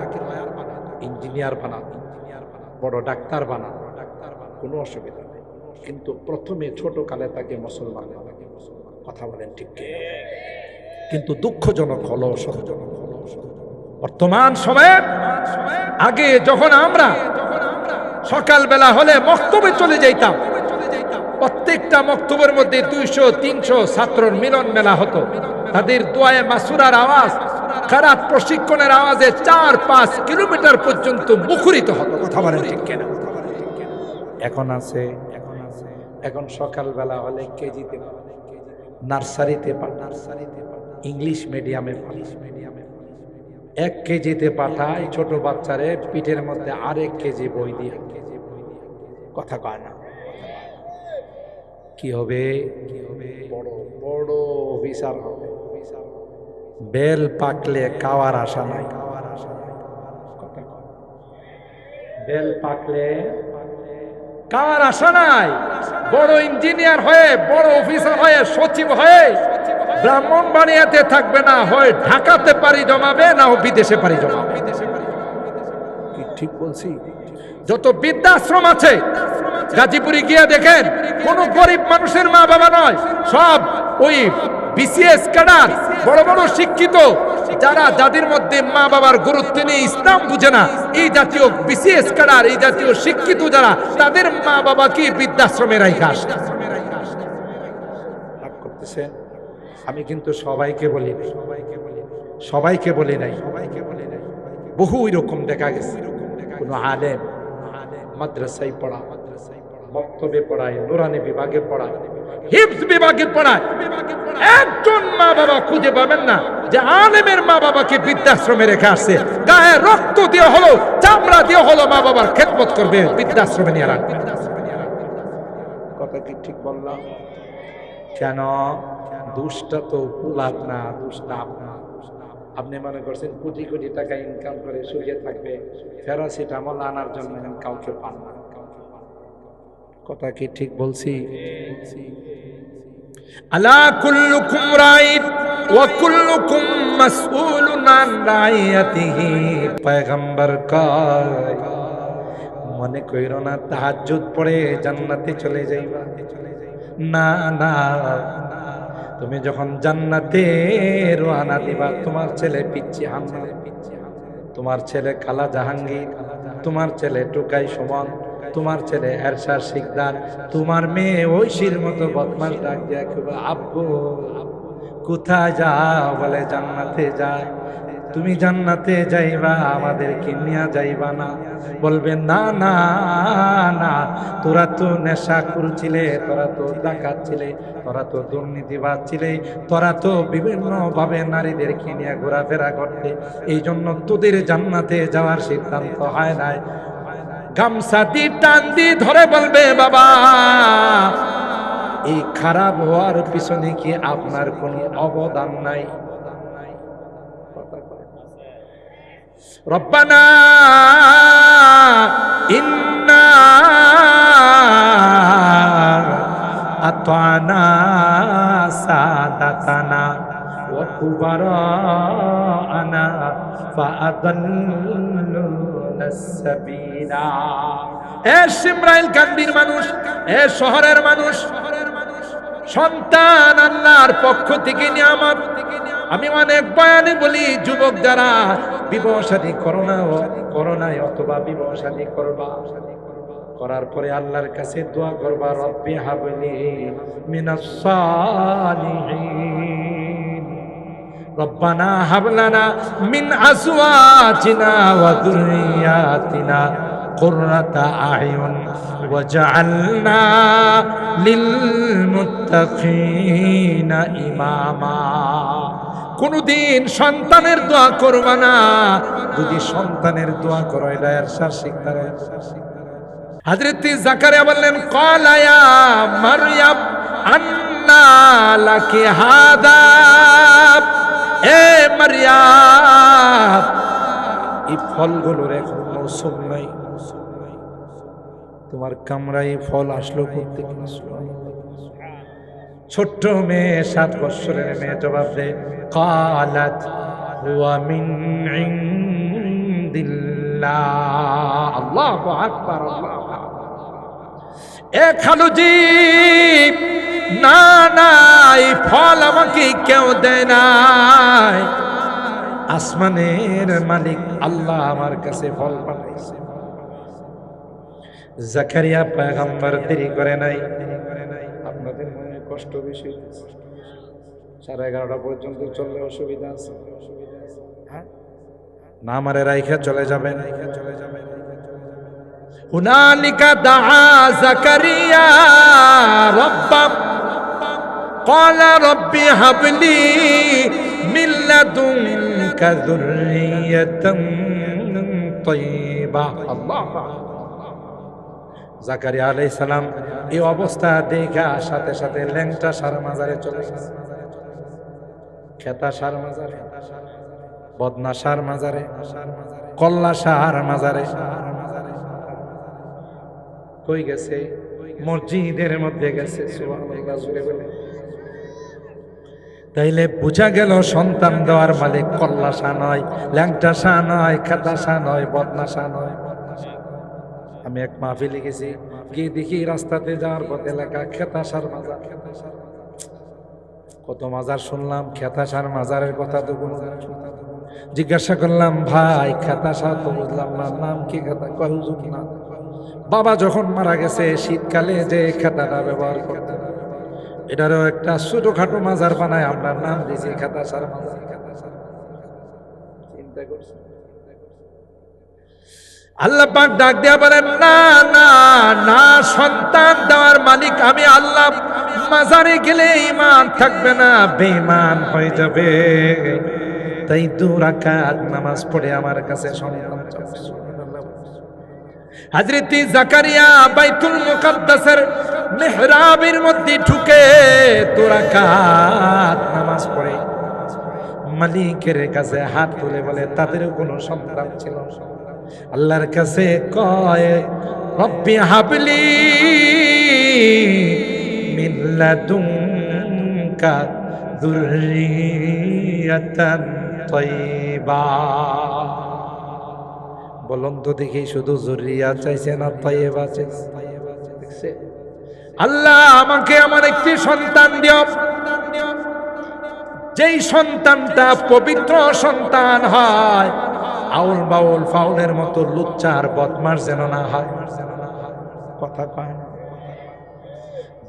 S1: ইঞ্জিনিয়ার বানান, বড় ডাক্তার বানান, কোনো অসুবিধা নেই, কিন্তু প্রথমে ছোট কালে তাকে মুসলমান বানান। কথা বলেন ঠিক? কিন্তু দুঃখজনক হলো বর্তমান সময়ে, আগে যখন আমরা সকালবেলা হলে মক্তবে চলে যাইতাম, প্রত্যেকটা মক্তবের মধ্যে 200-300 ছাত্রর মিলন মেলা হতো। তাদের দোয়ায়ে মাসুরার আওয়াজ, কারাত প্রশিক্ষণের আওয়াজে 4-5 কিলোমিটার পর্যন্ত মুখরিত হতো। কথা বলেন ঠিক কিনা? এখন আছে, এখন সকালবেলা হলে কেজিতে, নার্সারিতে, ইংলিশ মিডিয়ামে, 1 কেজিতে পাঠায় ছোট বাচ্চারে পিঠের মধ্যে আরেক কেজি বই দিয়ে। কথা কয় না। কি হবে? বড় বড় অফিসার হবে। বেল পাকলে খাওয়ার আশা নাই। বেল পাকলে খাওয়ার আশা নাই। বড় ইঞ্জিনিয়ার হয়ে, বড় অফিসার হয়ে, সচিব হয়ে ব্রাহ্মণবাড়িয়াতে থাকবে না, হয় ঢাকাতে পাড়ি জমাবে, না বিদেশে পাড়ি জমাবে। কি ঠিক বলছি? যত বৃদ্ধাশ্রম আছে গাজীপুরে গিয়ে দেখেন, কোন গরিব মানুষের মা বাবা নয়, সব ওই বিসিএস ক্যাডার, বড় বড় শিক্ষিত, যারা যাদের মধ্যে মা বাবার গুরুত্ব নেই, ইসলাম বুঝে না, এই জাতীয় বিসিএস ক্যাডার, এই জাতীয় শিক্ষিত যারা, তাদের মা বাবাকে বৃদ্ধাশ্রমে রাখা আসে। করতেছেন। আমি কিন্তু সবাইকে বলি নাই, সবাইকে বলি নাই, বহু এরকম দেখা গেছে। কোন আলেম মাদ্রাসায় পড়া, মক্তবে পড়ায়, নুরানি বিভাগে পড়ায়, হিফজ বিভাগে পড়ায়, একজন মা বাবা খুঁজে পাবেন না যে আলেমের মা বাবাকে বৃদ্ধাশ্রমে রেখে আসছে। গায়ে রক্ত দিয়ে হলো, চামড়া দিয়ে হলো মা বাবার খেদমত করবে, বৃদ্ধাশ্রমে নিয়ে রাখবে। কথা কি ঠিক বললাম? কেন? দুষ্টা তো পুলাপ না, দুষ্টা আপনার। আপনি মনে করছেন কোটি কোটি টাকা ইনকাম করে সুখে থাকবে, প্যারাসিটামল আনার জন্য কাউকে পান না। কথা কি ঠিক বলছি? আলা কুল্লুকুম রাইন ওয়া কুল্লুকুম মাসউলুন আন রাইয়াতিহি। পয়গম্বর কয়, মনে কইরো না তাহাজ্জুদ পড়ে জান্নাতে চলে যাইবা। না না, তুমি যখন জান্নাতে রওনা দিবা, তোমার ছেলে পিচ্চি হামনা, তোমার ছেলে কালা জাহাঙ্গীর, তোমার ছেলে টুকাই সুমন, তোমার ছেলে এরশাদ শিকদার, তোমার মেয়ে ঐশীর মতো বদমাশ ডাক দিয়া কইবা, আব্বু কোথায় যাও? বলে জান্নাতে যায়। তুমি জান্নাতে যাইবা, আমাদেরকে নিয়ে যাইবা না? বলবে না না না, তোরা তো নেশা করছিলে, তোরা তো ডাকাত ছিলে, তোরা তো দুর্নীতিবাজ ছিলে, তোরা তো বিভিন্ন ভাবে নারীদেরকে নিয়ে ঘোরাফেরা করতে, এই জন্য তোদের জান্নাতে যাওয়ার সিদ্ধান্ত হয় নাই। গামছা দিয়ে টান দিয়ে ধরে বলবে, বাবা এই খারাপ হওয়ার পিছনে কি আপনার কোনো অবদান নাই? রব্বানা ইন্না আতানা সাদাতানা ওয়া কুবারানা ফাআদাল্লুনা সাবিলা। এ সিমরাইল কান্দির মানুষ, এ শহরের মানুষ, সন্তান আল্লাহর পক্ষ থেকে নিয়ামত। আমি অনেক বয়ানে বলি, যুবক যারা বিবাহ শাদী করোনায় অথবা বিবাহ শাদী করবা, করার পরে আল্লাহর কাছে দোয়া করবা, রব্বি হাবলি মিনাস সালিহিন, রব্বানা হাবলানা মিন আজওয়াজিনা ওয়া যুররিয়াতিনা কুররাতা আয়ুন ওয়াজআলনা লিল মুত্তাকিনা ইমামা। কোনদিন সন্তানের দোয়া করবা না, যদি সন্তানের দোয়া করো, এটা এরশাদ শিকদার। হযরত জাকারিয়া বললেন, ক্বালা ইয়া মারইয়াম আন্না লাকি হাদা। এ মারইয়াম, এই ফলগুলোর এখন মৌসুম নাই, তোমার কামরায় ফল আসলো করতে। ছোট্ট মেয়ে, 7 বছরের মেয়ে জবাব দেয়, ক্বালাত হুয়া মিন ইনদিল্লাহ। আল্লাহু আকবার, আল্লাহু আকবার। এ খালুজি, না না, এই ফল আমাকে কেউ দেয় নাই, আসমানের মালিক আল্লাহ আমার কাছে ফল পাঠাইছে। জাকারিয়া পয়গম্বর দেরি করে নাই। আপনাদের মনে কষ্ট বেশি, 11:30 পর্যন্ত চললে অসুবিধা আছে? না মারে রাইখা চলে যাবেন। হুনালিকা দাআ জাকারিয়া রাব্বাহ ক্বালা রব্বি হাবলি মিন লাদুনকা লাকা যুররিয়াতান তাইয়্যিবা। আল্লাহ। জাকারিয়া আলাইহিস সালাম এই অবস্থা দেখা সাথে সাথে ল্যাংটা সার মাজারে চলে গেছে। খেতা সার মাজারে, বদনা সার মাজারে, কল্লা সার মাজারে। কই গেছে? মসজিদের মধ্যে গেছে। সুবহানাল্লাহ জুড়ে বলে। তাইলে বোঝা গেল সন্তান দেওয়ার মালিক কল্লা শাহ নয়, ল্যাংটা শাহ নয়, খেতা শাহ নয়, বদনা শাহ নয়। আমি এক মাহফিলে গেছি, গিয়ে দেখি রাস্তাতে যাওয়ার পথে লেখা খেতা শাহ মাজার। কত মাজার শুনলাম, খেতা শাহ মাজারের কথা তো কোনো জিজ্ঞাসা করলাম, ভাই খেতা শাহ তো বুঝলাম না, নাম কি খেতা? কয় হুজুর না, বাবা যখন মারা গেছে শীতকালে যে খেতাটা ব্যবহার করতে, এটারও একটা ছোটখাটো মাজার বানায় আমরা নাম দিয়েছি খেতা শাহ মাজার। চিন্তা করছি। আল্লাহ পাক ডাক দিয়া বলেন, না না না, সন্তান দেওয়ার মালিক আমি আল্লাহ। মাজারে গেলে ঈমান থাকবে না, বেঈমান হয়ে যাবে। তাই 2 রাকাত নামাজ পড়ে আমার কাছে সন্তান চাচ্ছে। হযরত জাকারিয়া বাইতুল মুকাদ্দাসের মিহরাবের মধ্যে ঢুকে 2 রাকাত নামাজ পড়ে মালিকের কাছে হাত তুলে বলে, তাদেরও কোনো সন্তান ছিল না। আল্লাহর কাছে কয়, রব্বি হাবলি মিন লাদুনকা যুররিয়াতান তাইয়্যিবা। বলুন তো দেখি, শুধু যুররিয়া চাইছে না তাইয়্যিবা চাইছে? আল্লাহ আমাকে আমার একটি সন্তান দিও, যেই সন্তানটা পবিত্র সন্তান হয়, আউল বাউল ফাউলের মতো লুচ্চার বদমাশ যেন না হয়। কথা কয় না?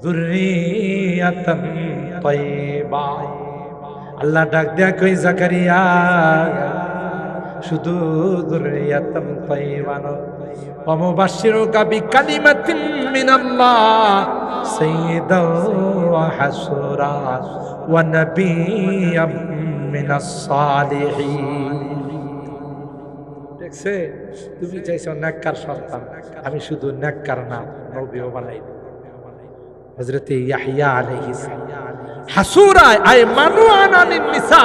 S1: যুররিয়াতান তাইয়্যিবা। আল্লাহ ডাক দেয়া কই, জাকারিয়া শুধু যুররিয়াতান তাইয়্যিবা নয়, ওয়া মুবাশশিরুকা বিকালিমাতিন মিনাল্লাহ সাইয়্যিদান ওয়া হাসুরা ওয়া নাবিয়্যাম মিনাস সালিহিন। দেখছে, তুমি চাইছো নেককার সন্তান, আমি শুধু নেককার না, নবীও বানাই। হযরত ইয়াহইয়া আলাইহিস সালাম হাসুরা আই মানুআনা লিন নিসা,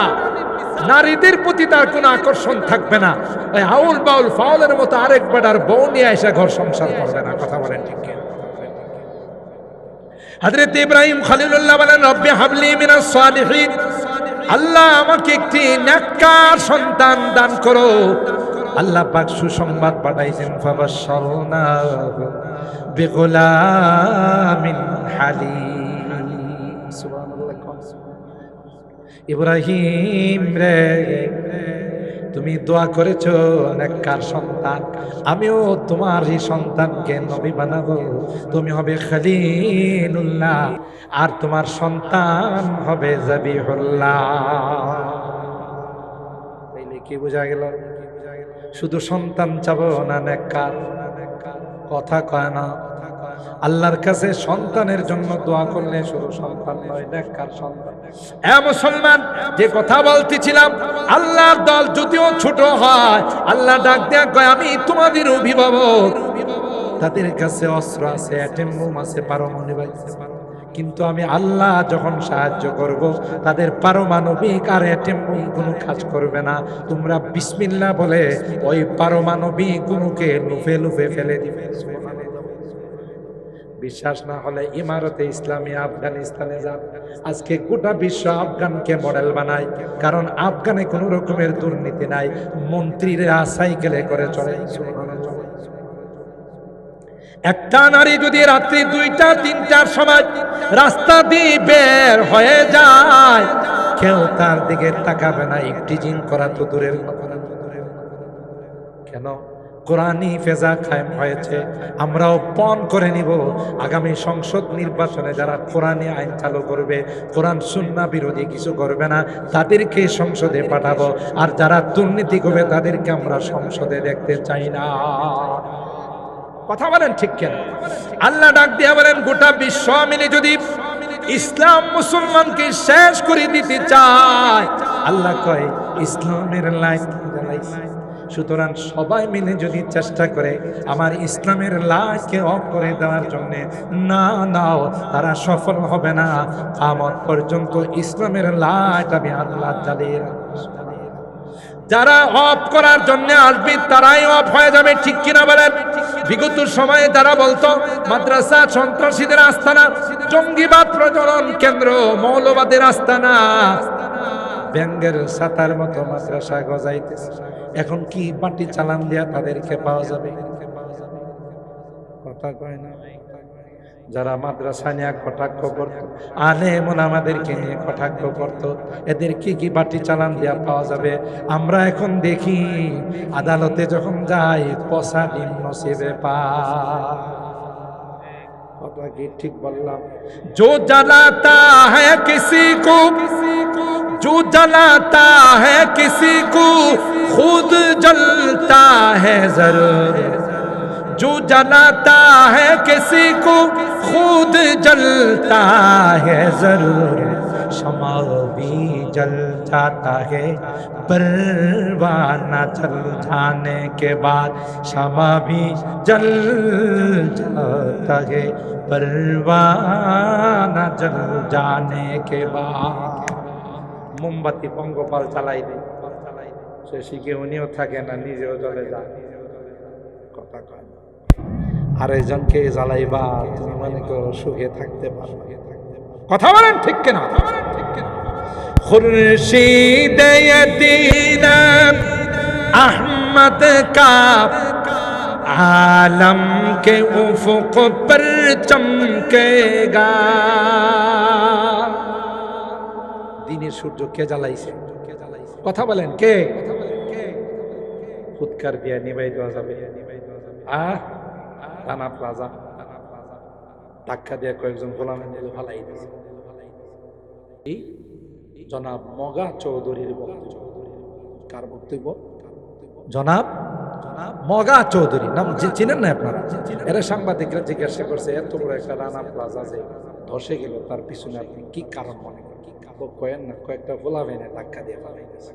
S1: নারীদের প্রতি তার কোনো আকর্ষণ থাকবে না। ওই আউল বাউল ফাউলের মতো আরেক বেটার বউ নিয়ে এসে ঘর সংসার করবে না। কথা বলেন ঠিক কি? হযরত ইব্রাহিম খলিলুল্লাহ বলেন, রব্বি হাবলি মিনাস সালিহিন, আল্লাহ আমাকে একটি নেককার সন্তান দান করো। আল্লাহ পাক সুসংবাদ পাঠাইছেন, ফাবাশশারনাহু বিগুলামিন হালিম। সুবহানাল্লাহ। ইব্রাহিম রে, তুমি দোয়া করেছো নেককার সন্তান, আমিও তোমার এই সন্তানকে নবী বানাবো। তুমি হবে খলিলুল্লাহ, আর তোমার সন্তান হবে যাবিহুল্লাহ। তাইলে কি বোঝা গেল? শুধু সন্তান চাবো না নেককার? কথা কয় না? আল্লাহর কাছে সন্তানের জন্য দোয়া করলে শুধু সন্তান নয়, নেককার সন্তান। এ মুসলমান, যে কথা বলতেছিলাম, আল্লাহর দল যদিও ছোট হয়, আল্লাহ ডাক দেয়া কয়, আমি তোমাদের অভিভাবক। তাদের কাছে অস্ত্র আছে, অ্যাটম বোম আছে, পারমাণবিক আছে, কিন্তু আমি আল্লাহ যখন সাহায্য করব, তাদের পারমাণবিক আর অ্যাটম বোম কোনো কাজ করবে না। তোমরা বিসমিল্লাহ বলে ওই পারমাণবিক গুলোকে লুফে লুফে ফেলে দিবে। বিশ্বাস না হলে ইমারতে ইসলামী আফগানিস্তানে যান, আজকে গোটা বিশ্ব আফগানকে মডেল বানায়, কারণ আফগানে কোনো রকমের দুর্নীতি নাই, মন্ত্রীরা সাইকেলে করে চলে। একটা নারী যদি রাত্রি 2টা 3টার সময় রাস্তা দিয়ে বের হয়ে যায়, কেউ তার দিকে তাকাবে না, ইফতিজিং করা তো দূরের কথা। কেন? কোরআনি ফেজা কায়েম হয়েছে, আমরাও পণ করে নিব। আগামী সংসদ নির্বাচনে যারা কোরআনি আইন চালু করবে, কোরআন সুন্নাহ বিরোধী কিছু করবে না, তাদেরকে সংসদে পাঠাবো। আর যারা দুর্নীতি করবে তাদেরকে আমরা সংসদে দেখতে চাই না। কথা বলেন ঠিক কেন? আল্লাহ ডাক দিয়া বলেন, গোটা বিশ্ব মিলে যদি ইসলাম মুসলমানকে শেষ করে দিতে চায়, আল্লাহ কয় ইসলামের লাইট জ্বালাইছি। সুতরাং সবাই মিলে যদি চেষ্টা করে আমার ইসলামের লাইটকে অফ করে দেওয়ার জন্য, না নাও, তারা সফল হবে না। কিয়ামত পর্যন্ত ইসলামের লাইট আমি আল্লাহ জ্বালিয়ে রাখবো। যারা অফ করার জন্য আসবে তারাই অফ হয়ে যাবে, ঠিক কিনা বলেন? বিগত সময়ে তারা বলতো মাদ্রাসা সন্ত্রাসীদের আস্তানা, জঙ্গিবাদ প্রজনন কেন্দ্র, মৌলবাদের আস্তানা, ব্যাঙ্গের ছাতার মতো মাদ্রাসা গজাইতেছে। এখন কি বাটি চালান দিয়া তাদেরকে পাওয়া যাবে? কথা কয় না। যারা মাদ্রাসা নিয়ে কটাক্ষ করত, আলেম ওলামাদেরকে নিয়ে কটাক্ষ করত, এদেরকে কি বাটি চালান দিয়া পাওয়া যাবে? আমরা এখন দেখি আদালতে যখন যাই পচা ডিম নসিবে পায়। কথা কি ঠিক বললাম? जो जलाता है किसी को, जो जलाता है किसी को खुद जलता है जरूर, जो जलाता है किसी को खुद जलता है जरूर, शमा भी जल जाता है परवाना जल जाने के बाद, शमा भी जल जाता है परवाना जल जाने के बाद। মোমবাতি পঙ্গপাল চালাই দেয়, সে শিখে উনিও থাকে না, নিজেও জ্বলে যায়। কথা কয় না। আরেকজনকে জ্বালাইবা, তুমি মনে করো সুখে থাকতে পারবে? কথা বলেন ঠিক কিনা? খুরশিদ यदीन अहमद का आलम के उफुक पर चमकेगा। দিনের সূর্য কে জ্বালাইছে? কথা বলেন কে? ফুৎকার দিয়া নিবাই দেওয়া যাবে? রানা প্লাজা ধাক্কা দিয়ে কয়েকজন গোলাম দিল, ফালাই দিয়েছে। জনাব মগা চৌধুরীর বক্তব্য। কার বক্তব্য? জনাব মগা চৌধুরী। নাম চিনেন না আপনারা? এরা সাংবাদিকরা জিজ্ঞাসা করছে, এত বড় একটা রানা প্লাজা যে ধসে গেল, তার পিছনে আপনি কি কারণ মনে করেন? কয়েন না, কয়েকটা গোলাম এনে ধাক্কা দিয়ে ফালাই দিয়েছে।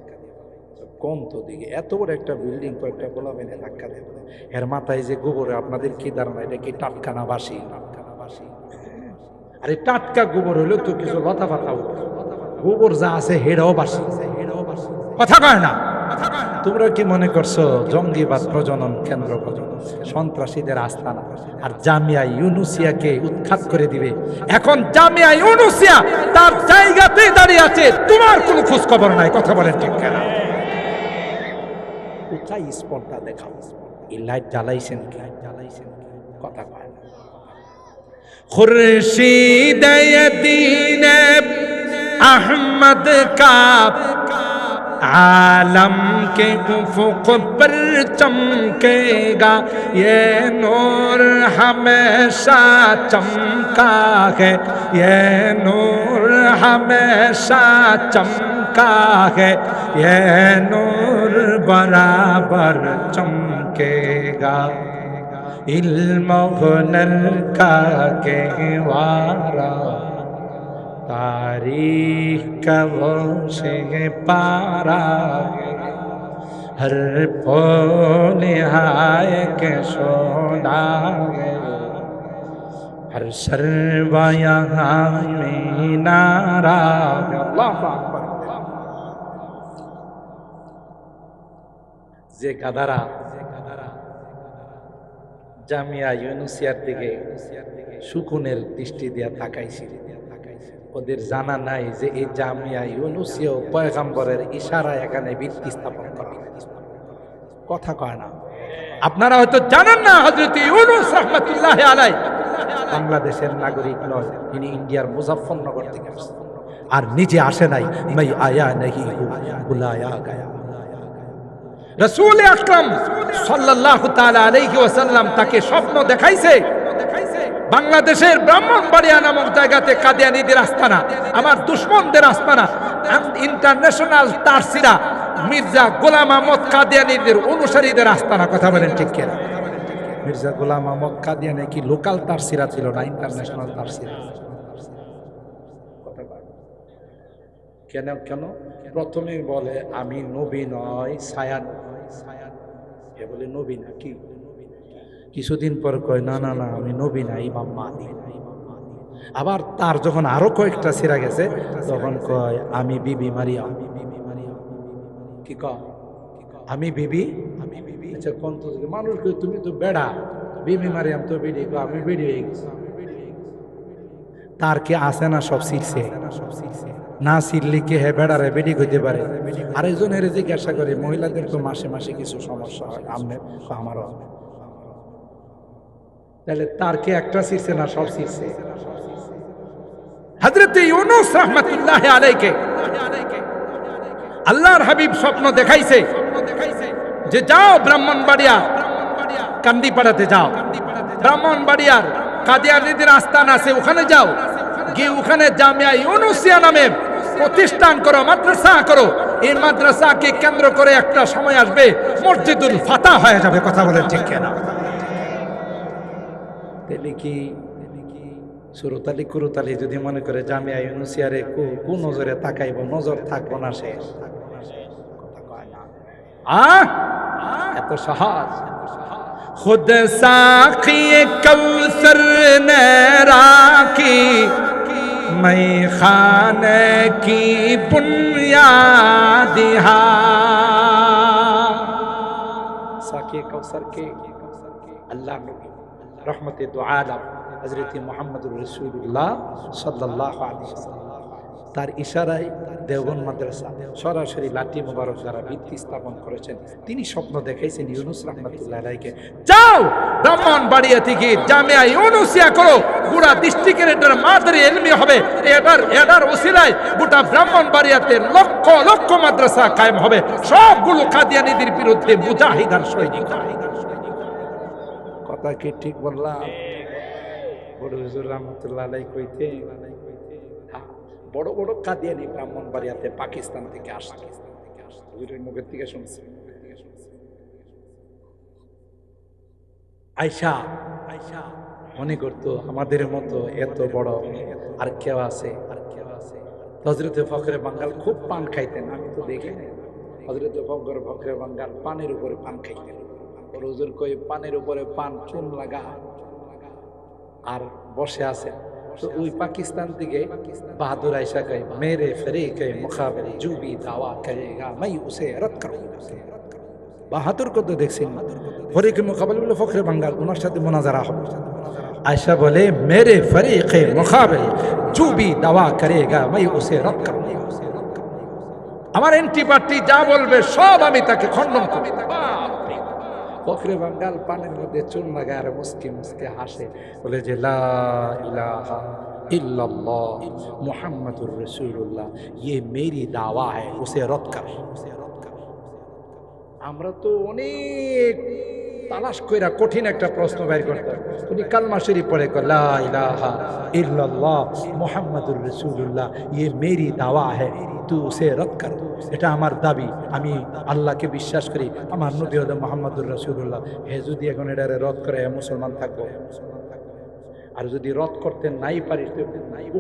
S1: কোন তো দিকে এত বড় একটা বিল্ডিং কয়েকটা গোলাম এনে ধাক্কা দিয়ে, এর মাথায় যে গোবরে আপনাদের কি ধারণা এটা কি টাটকা না বাসি? আরে টাটকা গোবর হইলো তো কিছু লতা পাতা, গোবর যা আছে হেডাও বাসি। কথা কয় না। তোমরা কি মনে করছো জঙ্গিবাদ প্রজনন কেন্দ্র, সন্ত্রাসীদের আস্তানা, আর জামিয়া ইউনুসিয়াকে উৎখাত করে দিবে? এখন জামিয়া ইউনুসিয়া তার জায়গাতেই দাঁড়িয়ে আছে, তোমার কোনো খোঁজ খবর নাই। কথা বলেন ঠিক কিনা? কোথায় স্পটটা দেখাও? এই লাইট জ্বালাইছেন কি? কথা কয় না। খুরশিদ यदीन अहमद का आलम के उफुक पर चमकेगा, ये नूर हमेशा चमका है, ये नूर हमेशा चमका है, ये नूर बराबर चमकेगा। इल्म हुनर का गहवारा, तारीख का वो से पारा, हर फूल हाय के सोना है, हर सरवा यहाँ में नारा। अल्लाहु আকবার। যে গাধারা জামিয়া ইউনুসিয়ার দিকে সুকুনের দৃষ্টি দিয়া তাকাইছিল, ওদের জানা নাই যে এই জামিয়া ইউনুসিয়া পয়গম্বরের ইশারায় এখানে ভিত্তি স্থাপন করা। কথা কয় না। আপনারা হয়তো জানেন না, হযরত ইউনুস রাহমাতুল্লাহি আলাইহি বাংলাদেশের নাগরিক নয়, তিনি ইন্ডিয়ার মুজাফফরনগর থেকে আসছেন, আর নিজে আসে নাই। মাই আয়া নহি হু বুলায়া গায়া। রাসূল আকরাম সাল্লাল্লাহু তাআলা আলাইহি ওয়াসাল্লাম তাকে স্বপ্ন দেখাইছে, বাংলাদেশের ব্রাহ্মণবাড়িয়া নামক জায়গাতে কাদিয়ানীদের আস্তানা, আমার দুশমনদের আস্তানা, ইন্টারন্যাশনাল তারসিরা মির্জা গোলাম আহমদ কাদিয়ানীদের অনুসারীদের আস্তানা। কথা বলেন ঠিক কিনা? মির্জা গোলাম আহমদ কাদিয়ানী কি লোকাল তারসিরা ছিল না ইন্টারন্যাশনাল তারসিরা? কেন কেন? প্রথমে বলে আমি নবী নয়, ছায়া নবী। এ বলে নবী না কি? কিছুদিন পর কয় না না না আমি নবী না, ইমাম মাহদী। আবার তার যখন আরো কয়েকটা ছেড়া গেছে তখন কয় আমি বিবি মারিয়াম। কি কয়? আমি বিবি। আচ্ছা কোন তো মানুষ কই তুমি তো বেড়া, বিবি মারিয়াম তো বিডি, আমি বিডি হয়ে গেছি। তার কি আছে না সব শীর্ষে? না শিরলি কে হে বেড়ারে বেডি হইতে পারে। আরেকজনের জিজ্ঞাসা করে মহিলাদের তো মাসে মাসে কিছু সমস্যা হয়, আমারও। তাহলে তার কি একটা শীর্ষে না সব শীর্ষে? হযরত ইউনূস রাহমাতুল্লাহি আলাইহি আল্লাহর হাবিব স্বপ্ন দেখাইছে যে যাও ব্রাহ্মণবাড়িয়া কান্দিপাড়াতে যাও, ব্রাহ্মণবাড়িয়ার কাদিয়ানীদের আস্তান আছে, ওখানে যাও, গিয়ে ওখানে জামিয়া ইউনুসিয়া নামে প্রতিষ্ঠান করো, মাদ্রাসা করো। এই মাদ্রাসাকে কেন্দ্র করে একটা সময় আসবে মসজিদুল ফাতাহ হয়ে যাবে। কথা বলেন ঠিক কিনা? তাহলে কি সুরতালি কুরুতালি যদি মনে করে জামিয়া ইউনুসিয়ারে কোন নজরে তাকাইব, নজর থাকবো না শেষ। এত সহজ? खुद साक़ी कौसर ने राखी मैं खाने की बुनियाद साक़ी कौसर के अल्लाह नबी रहमत दो आलम हज़रत मुहम्मदुर रसूलुल्लाह सल्लल्लाहु अलैहि वसल्लम তার ইশারায় দেওবন্দ মাদ্রাসা সরাসরি লাঠি মোবারক দ্বারা ভিত্তি স্থাপন করেছেন। তিনি স্বপ্ন দেখাইছেন ইউনুস রাহমাতুল্লাহ আলাইহিকে, যাও ব্রাহ্মণবাড়িয়া থেকে জামিয়া ইউনুসিয়া করো, গোটা ডিস্ট্রিক্টের এটার মাদারি ইলমি হবে। এটার ওসিলায় গোটা ব্রাহ্মণবাড়িয়াতে লক্ষ লক্ষ মাদ্রাসা কায়েম হবে, সবগুলো কাদিয়ানীদের বিরুদ্ধে মুজাহিদ আর সৈনিক। কথা কি ঠিক বললাম? বড় হুজুর রাহমাতুল্লাহ আলাইহি কইতে বড় বড় কাদিয়ানি ব্রাহ্মণবাড়িয়াতে পাকিস্তান থেকে আসে, হুজুরের মুখের থেকে শুনছি। আয়শা মনে করতো আমাদের মতো এত বড় আর কেউ আছে? হযরতে ফখরে বাঙ্গাল খুব পান খাইতেন, আমি তো দেখি না। হযরতে ফখরে বাঙ্গাল পানের উপরে পান খাইতেন। বড় হুজুর কই পানের উপরে পান চুন লাগা আর বসে আছে। তো ওই পাকিস্তান থেকে বাহাদুর আয়শা কয় মেরে ফরিকে মুকাবিল जो भी दावा करेगा मैं उसे रद्द करूंगा। বাহাদুর কত দেখছেন, ফরিকে মুকাবিল বলে ফখরে বাঙ্গাল, ওনার সাথে মুনাজারা হবে। আয়শা বলে মেরে ফরিকে মুকাবিল जो भी दावा करेगा मैं उसे रद्द करूंगा। আমার এন্টি পার্টি যা বলবে সব আমি তাকে খণ্ডন করব। ফখরে বাঙ্গাল পানের মধ্যে চুন লাগায় আর মুস্কি মুস্কি হাসে, বলে যে লা ইলাহা ইল্লাল্লাহ মুহাম্মাদুর রাসূলুল্লাহ ये मेरी दावा है उसे रद्द कर। আমরা তো অনেক তালাশ কইরা কঠিন একটা প্রশ্ন বের করতে, উনি কালমা শরীফ পড়ে লা ইলাহা ইল্লাল্লাহ মুহাম্মাদুর রাসূলুল্লাহ ये मेरी दावा है तू उसे रद्द कर। এটা আমার দাবি, আমি আল্লাহকে বিশ্বাস করি, আমার নবী হলো মুহাম্মাদুর রাসূলুল্লাহ। হে যদি এখন এটারে রদ করে মুসলমান থাকবো, আর যদি রদ করতে নাই পারি তো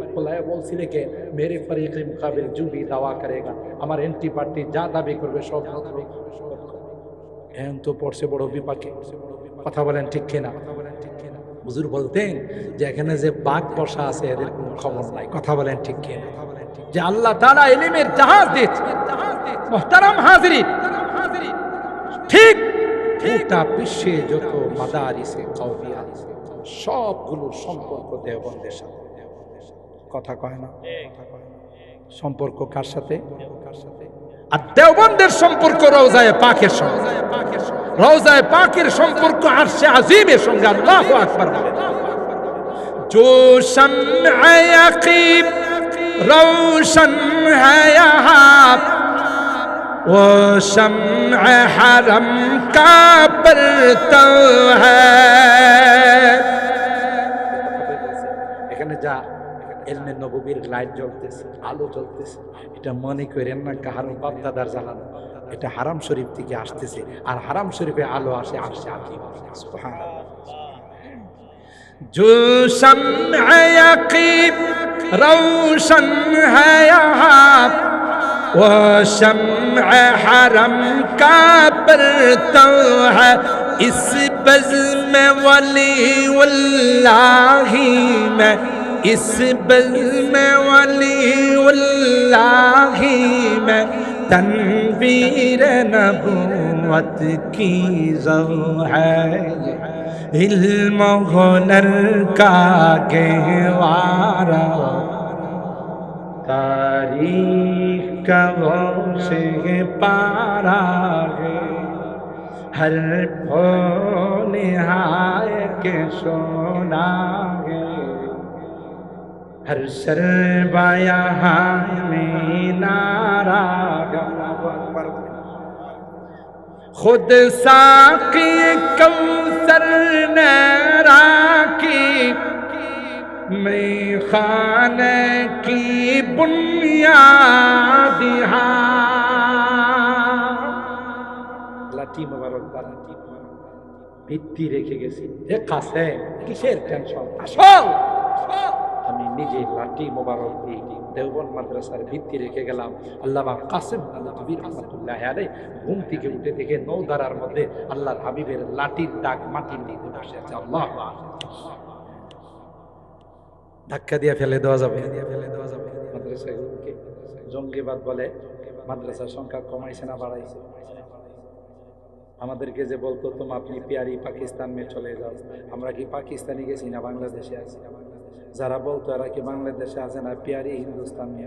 S1: উপলায় বলছিলে কে মেরে ফরিকে মুকাবিল जो भी दावा करेगा, আমার এন্টি পার্টি যা দাবি করবে সব রদ করবে। এখন তো পড়ছে বড় বিপাকে। কথা বলেন ঠিক কিনা? হুজুর বলতেন যে এখানে যে বাঘ বসা আছে এদের কোনো খবর নাই। কথা বলেন ঠিক কিনা? যে আল্লাহ তাআলা ইলমের জাহাজ দিয়েছে। মুহতারাম হাজিরিন, ঠিক গোটা বিশ্বে যত মাদারিসে কওমিয়া সবগুলো সম্পর্ক দেওবন্দের সাথে। কথা কয় না? সম্পর্ক কার সাথে? আর দেওবন্দের সম্পর্ক রওজায়ে পাকের সঙ্গে। রওজায়ে পাকের সম্পর্ক আরশে আজিমের সঙ্গে। আল্লাহু আকবার। जो शम्अ यकीब रोशन है यहाँ वो शम्अ हरम का परतव है। এখানে যা ইলমে নববীর লাইট জ্বলতেছে, আলো জ্বলতেছে, এটা মনে করেন না কাহারো বাপ দাদার জ্বালানো। এটা হারাম শরীফ থেকে আসতেছে, আর হারাম শরীফে আলো আসে আরশে আজিম। সুবহানাল্লাহ। जो शम्अ यकीब रोशन है यहाँ वो शम्अ हरम का परतव है इस बज़्म वलीउल्लाही में, इस बज़्म वलीउल्लाही में तनवीर नबुव्वत की ज़ौ है, इल्म हुनर का गहवारा, तारीख का से पारा है, हर निहाय के सोना है, हर सरबाया में नारा खुद साक़ी कौसर ने राखी, मैं खाने की बुनियाद लाठी मुबारक ভিত্তি রেখে গেছি। এ কাছে কিসের টেনশন, আসল আমি নিজে লাঠি মোবারক দিয়ে দেওবন্দ মাদ্রাসার ভিত্তি রেখে গেলাম। আল্লামা কাসেম নবী রহমাতুল্লাহি আলাইহি ঘুম থেকে উঠে দেখে নৌদারার মধ্যে আল্লাহর হাবিবের লাঠির দাগ মাটির নিচে বসে আছে। আল্লাহু আকবার। ধাক্কা দিয়ে ফেলে দেওয়া যাবে, মাদ্রাসাগুলোকে জঙ্গিবাদ বলে। মাদ্রাসার সংখ্যা কমাইছে না বাড়াইছে? আমাদেরকে যে বলতো তুমি আপনি প্যারি পাকিস্তান মে চলে যাও, আমরা কি পাকিস্তানে গেছি না বাংলাদেশে আছি? যারা বলতো এরা কি বাংলাদেশে আছে না প্যারি হিন্দুস্তান মে?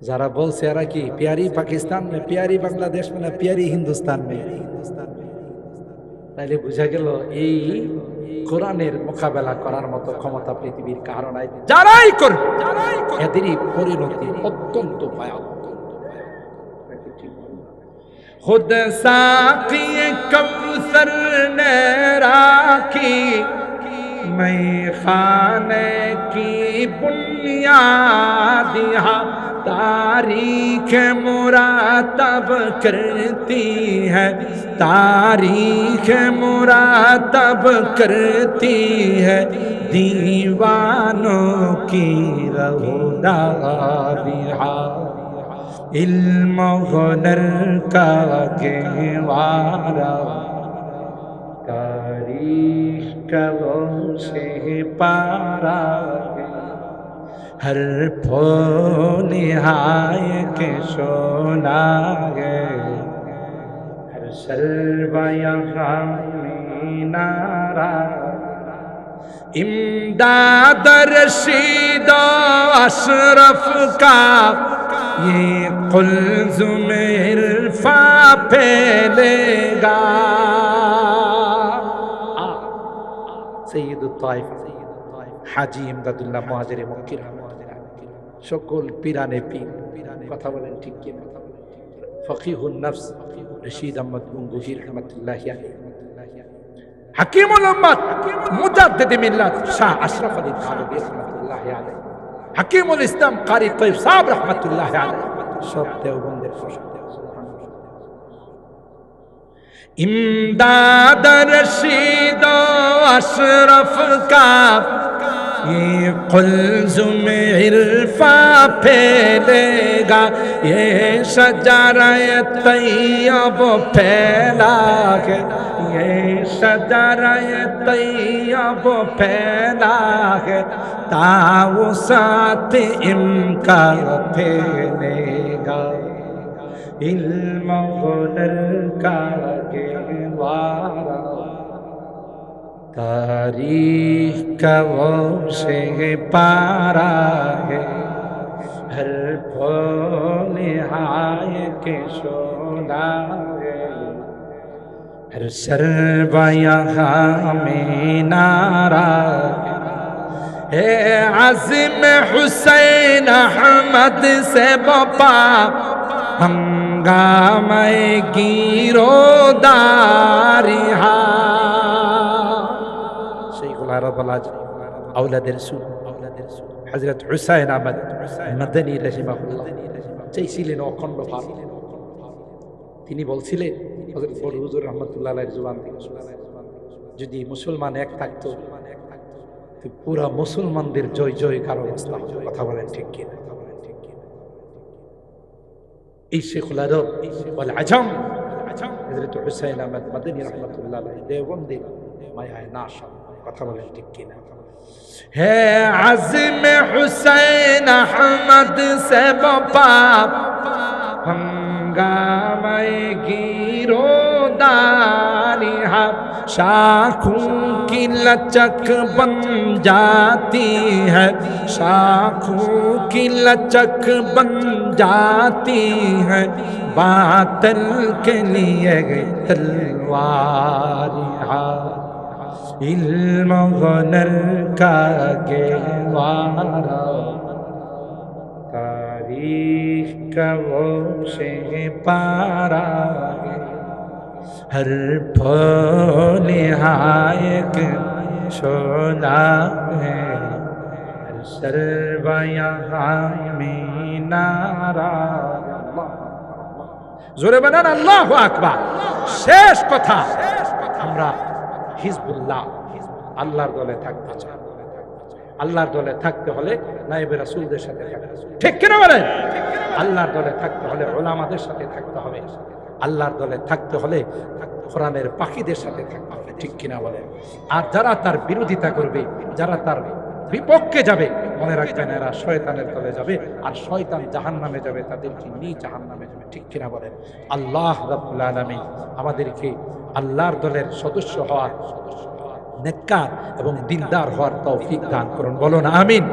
S1: যারা বলছে এরা কি প্যারি পাকিস্তান মে, প্যারি বাংলাদেশ মে না প্যারি হিন্দুস্তান মে? তাইলে বুঝা গেল এই কোরআনের মোকাবেলা করার মতো ক্ষমতা পৃথিবীর কারো নাই। যারাই করবে এদেরই পরিণতি অত্যন্ত ভয়াবহ। खुद साक़ी कौसर ने राखी, मैं खाने की बुनियाद यहाँ, तारीख मुरातब करती है, तारीख मुरातब करती है, दीवानों की रौदारिहा, इल्म हुनर का गहवारा, तारीख का से पारा, हर निहाय के सोना है, हर सरवाया में नारा, इमदाद रशीद अशरफ का ये कुल्ज़ुम इरफा फैलेगा। सैयदुत ताइफ हाजी इमदादुल्लाह मुहाजिरे मक्की সকল পীরানে পীর কথা বলেন ঠিক কি না? ফকিহুন নফস রশিদ আহমদ গঙ্গুহি রহমাতুল্লাহি আলাইহি, হাকিমুল উম্মাত মুজাদ্দিদ মিল্লাত শাহ আশরাফ আলী থানভী রহমাতুল্লাহি আলাইহি, হাকিমুল ইসলাম কারি তৈয়ব সাহেব রহমাতুল্লাহি আলাইহি, সব দেওবন্দের ফসল। इमदाद रशीद अशरफ का ये कुल्ज़ुम इरफा फैलेगा, ये शजरा-ए तैयब फैला है, ये शजरा-ए तैयब फैला है, ताउसात इनका फैलेगा, इल्म हुनर का गहवारा, तारीख का वो से पारा है, हर निहाय के सोना है, हर सरवाया में नारा है, आज़िम हुसैन अहमद से बपा हंगामे गिरोदारिहा, शेखुल अरब औलाদের রাসূল হযরত হুসাইন আহমদ মাদানী রাহিমাহুল্লাহ চাইছিলেন অখণ্ড ভাব। তিনি বলছিলেন হযরত বড় হুজুর রাহমাতুল্লাহ আলাইহির জবান থেকে, যদি মুসলমান এক থাকতো তো পুরা মুসলমানদের জয় জয়কার অবস্থা। কথা বলেন ঠিক কি না? এই শেখুল আরব ওয়াল আজম হযরত হুসাইন আহমদ মাদানী রাহমাতুল্লাহ আলাইহি দেওবন্দি মায়ায় নাশা। কথা বলেন ঠিক কিনা? है आज़िम हुसैन अहमद से बाप हंगामे गिरोदारी है, शाखों की लचक बन जाती है, शाखों की लचक बन जाती है, बातिल के लिए तलवार है, इल्म हुनर का गेवारा, तारीख का वो पारा, हर फूल हायक शोला है, हर सर्वा यहाँ मीनारा। जोरे बनान अल्लाहु আকবার। শেষ কথা, আমরা হিজবুল্লাহ আল্লাহর দলে থাকতে চাই। আল্লাহর দলে থাকতে হলে নায়েবে রাসূলদের সাথে থাকতে হবে, ঠিক কিনা বলেন? আল্লাহর দলে থাকতে হলে উলামাদের সাথে থাকতে হবে। আল্লাহর দলে থাকতে হলে কোরআনের পাখিদের সাথে থাকতে হবে, ঠিক কিনা বলেন? আর যারা তার বিরোধিতা করবে, যারা তার বিপক্ষে যাবে, মনে রাখবেন এরা শয়তানের দলে যাবে, আর শয়তান জাহান্নামে যাবে, তাদেরকে নিয়ে জাহান্নামে যাবে, ঠিক কিনা বলেন? আল্লাহ রাব্বুল আলামিন আমাদেরকে আল্লাহর দলের সদস্য হওয়ার, নেককার এবং দিনদার হওয়ার তৌফিক দান করুন, বলুন আমিন।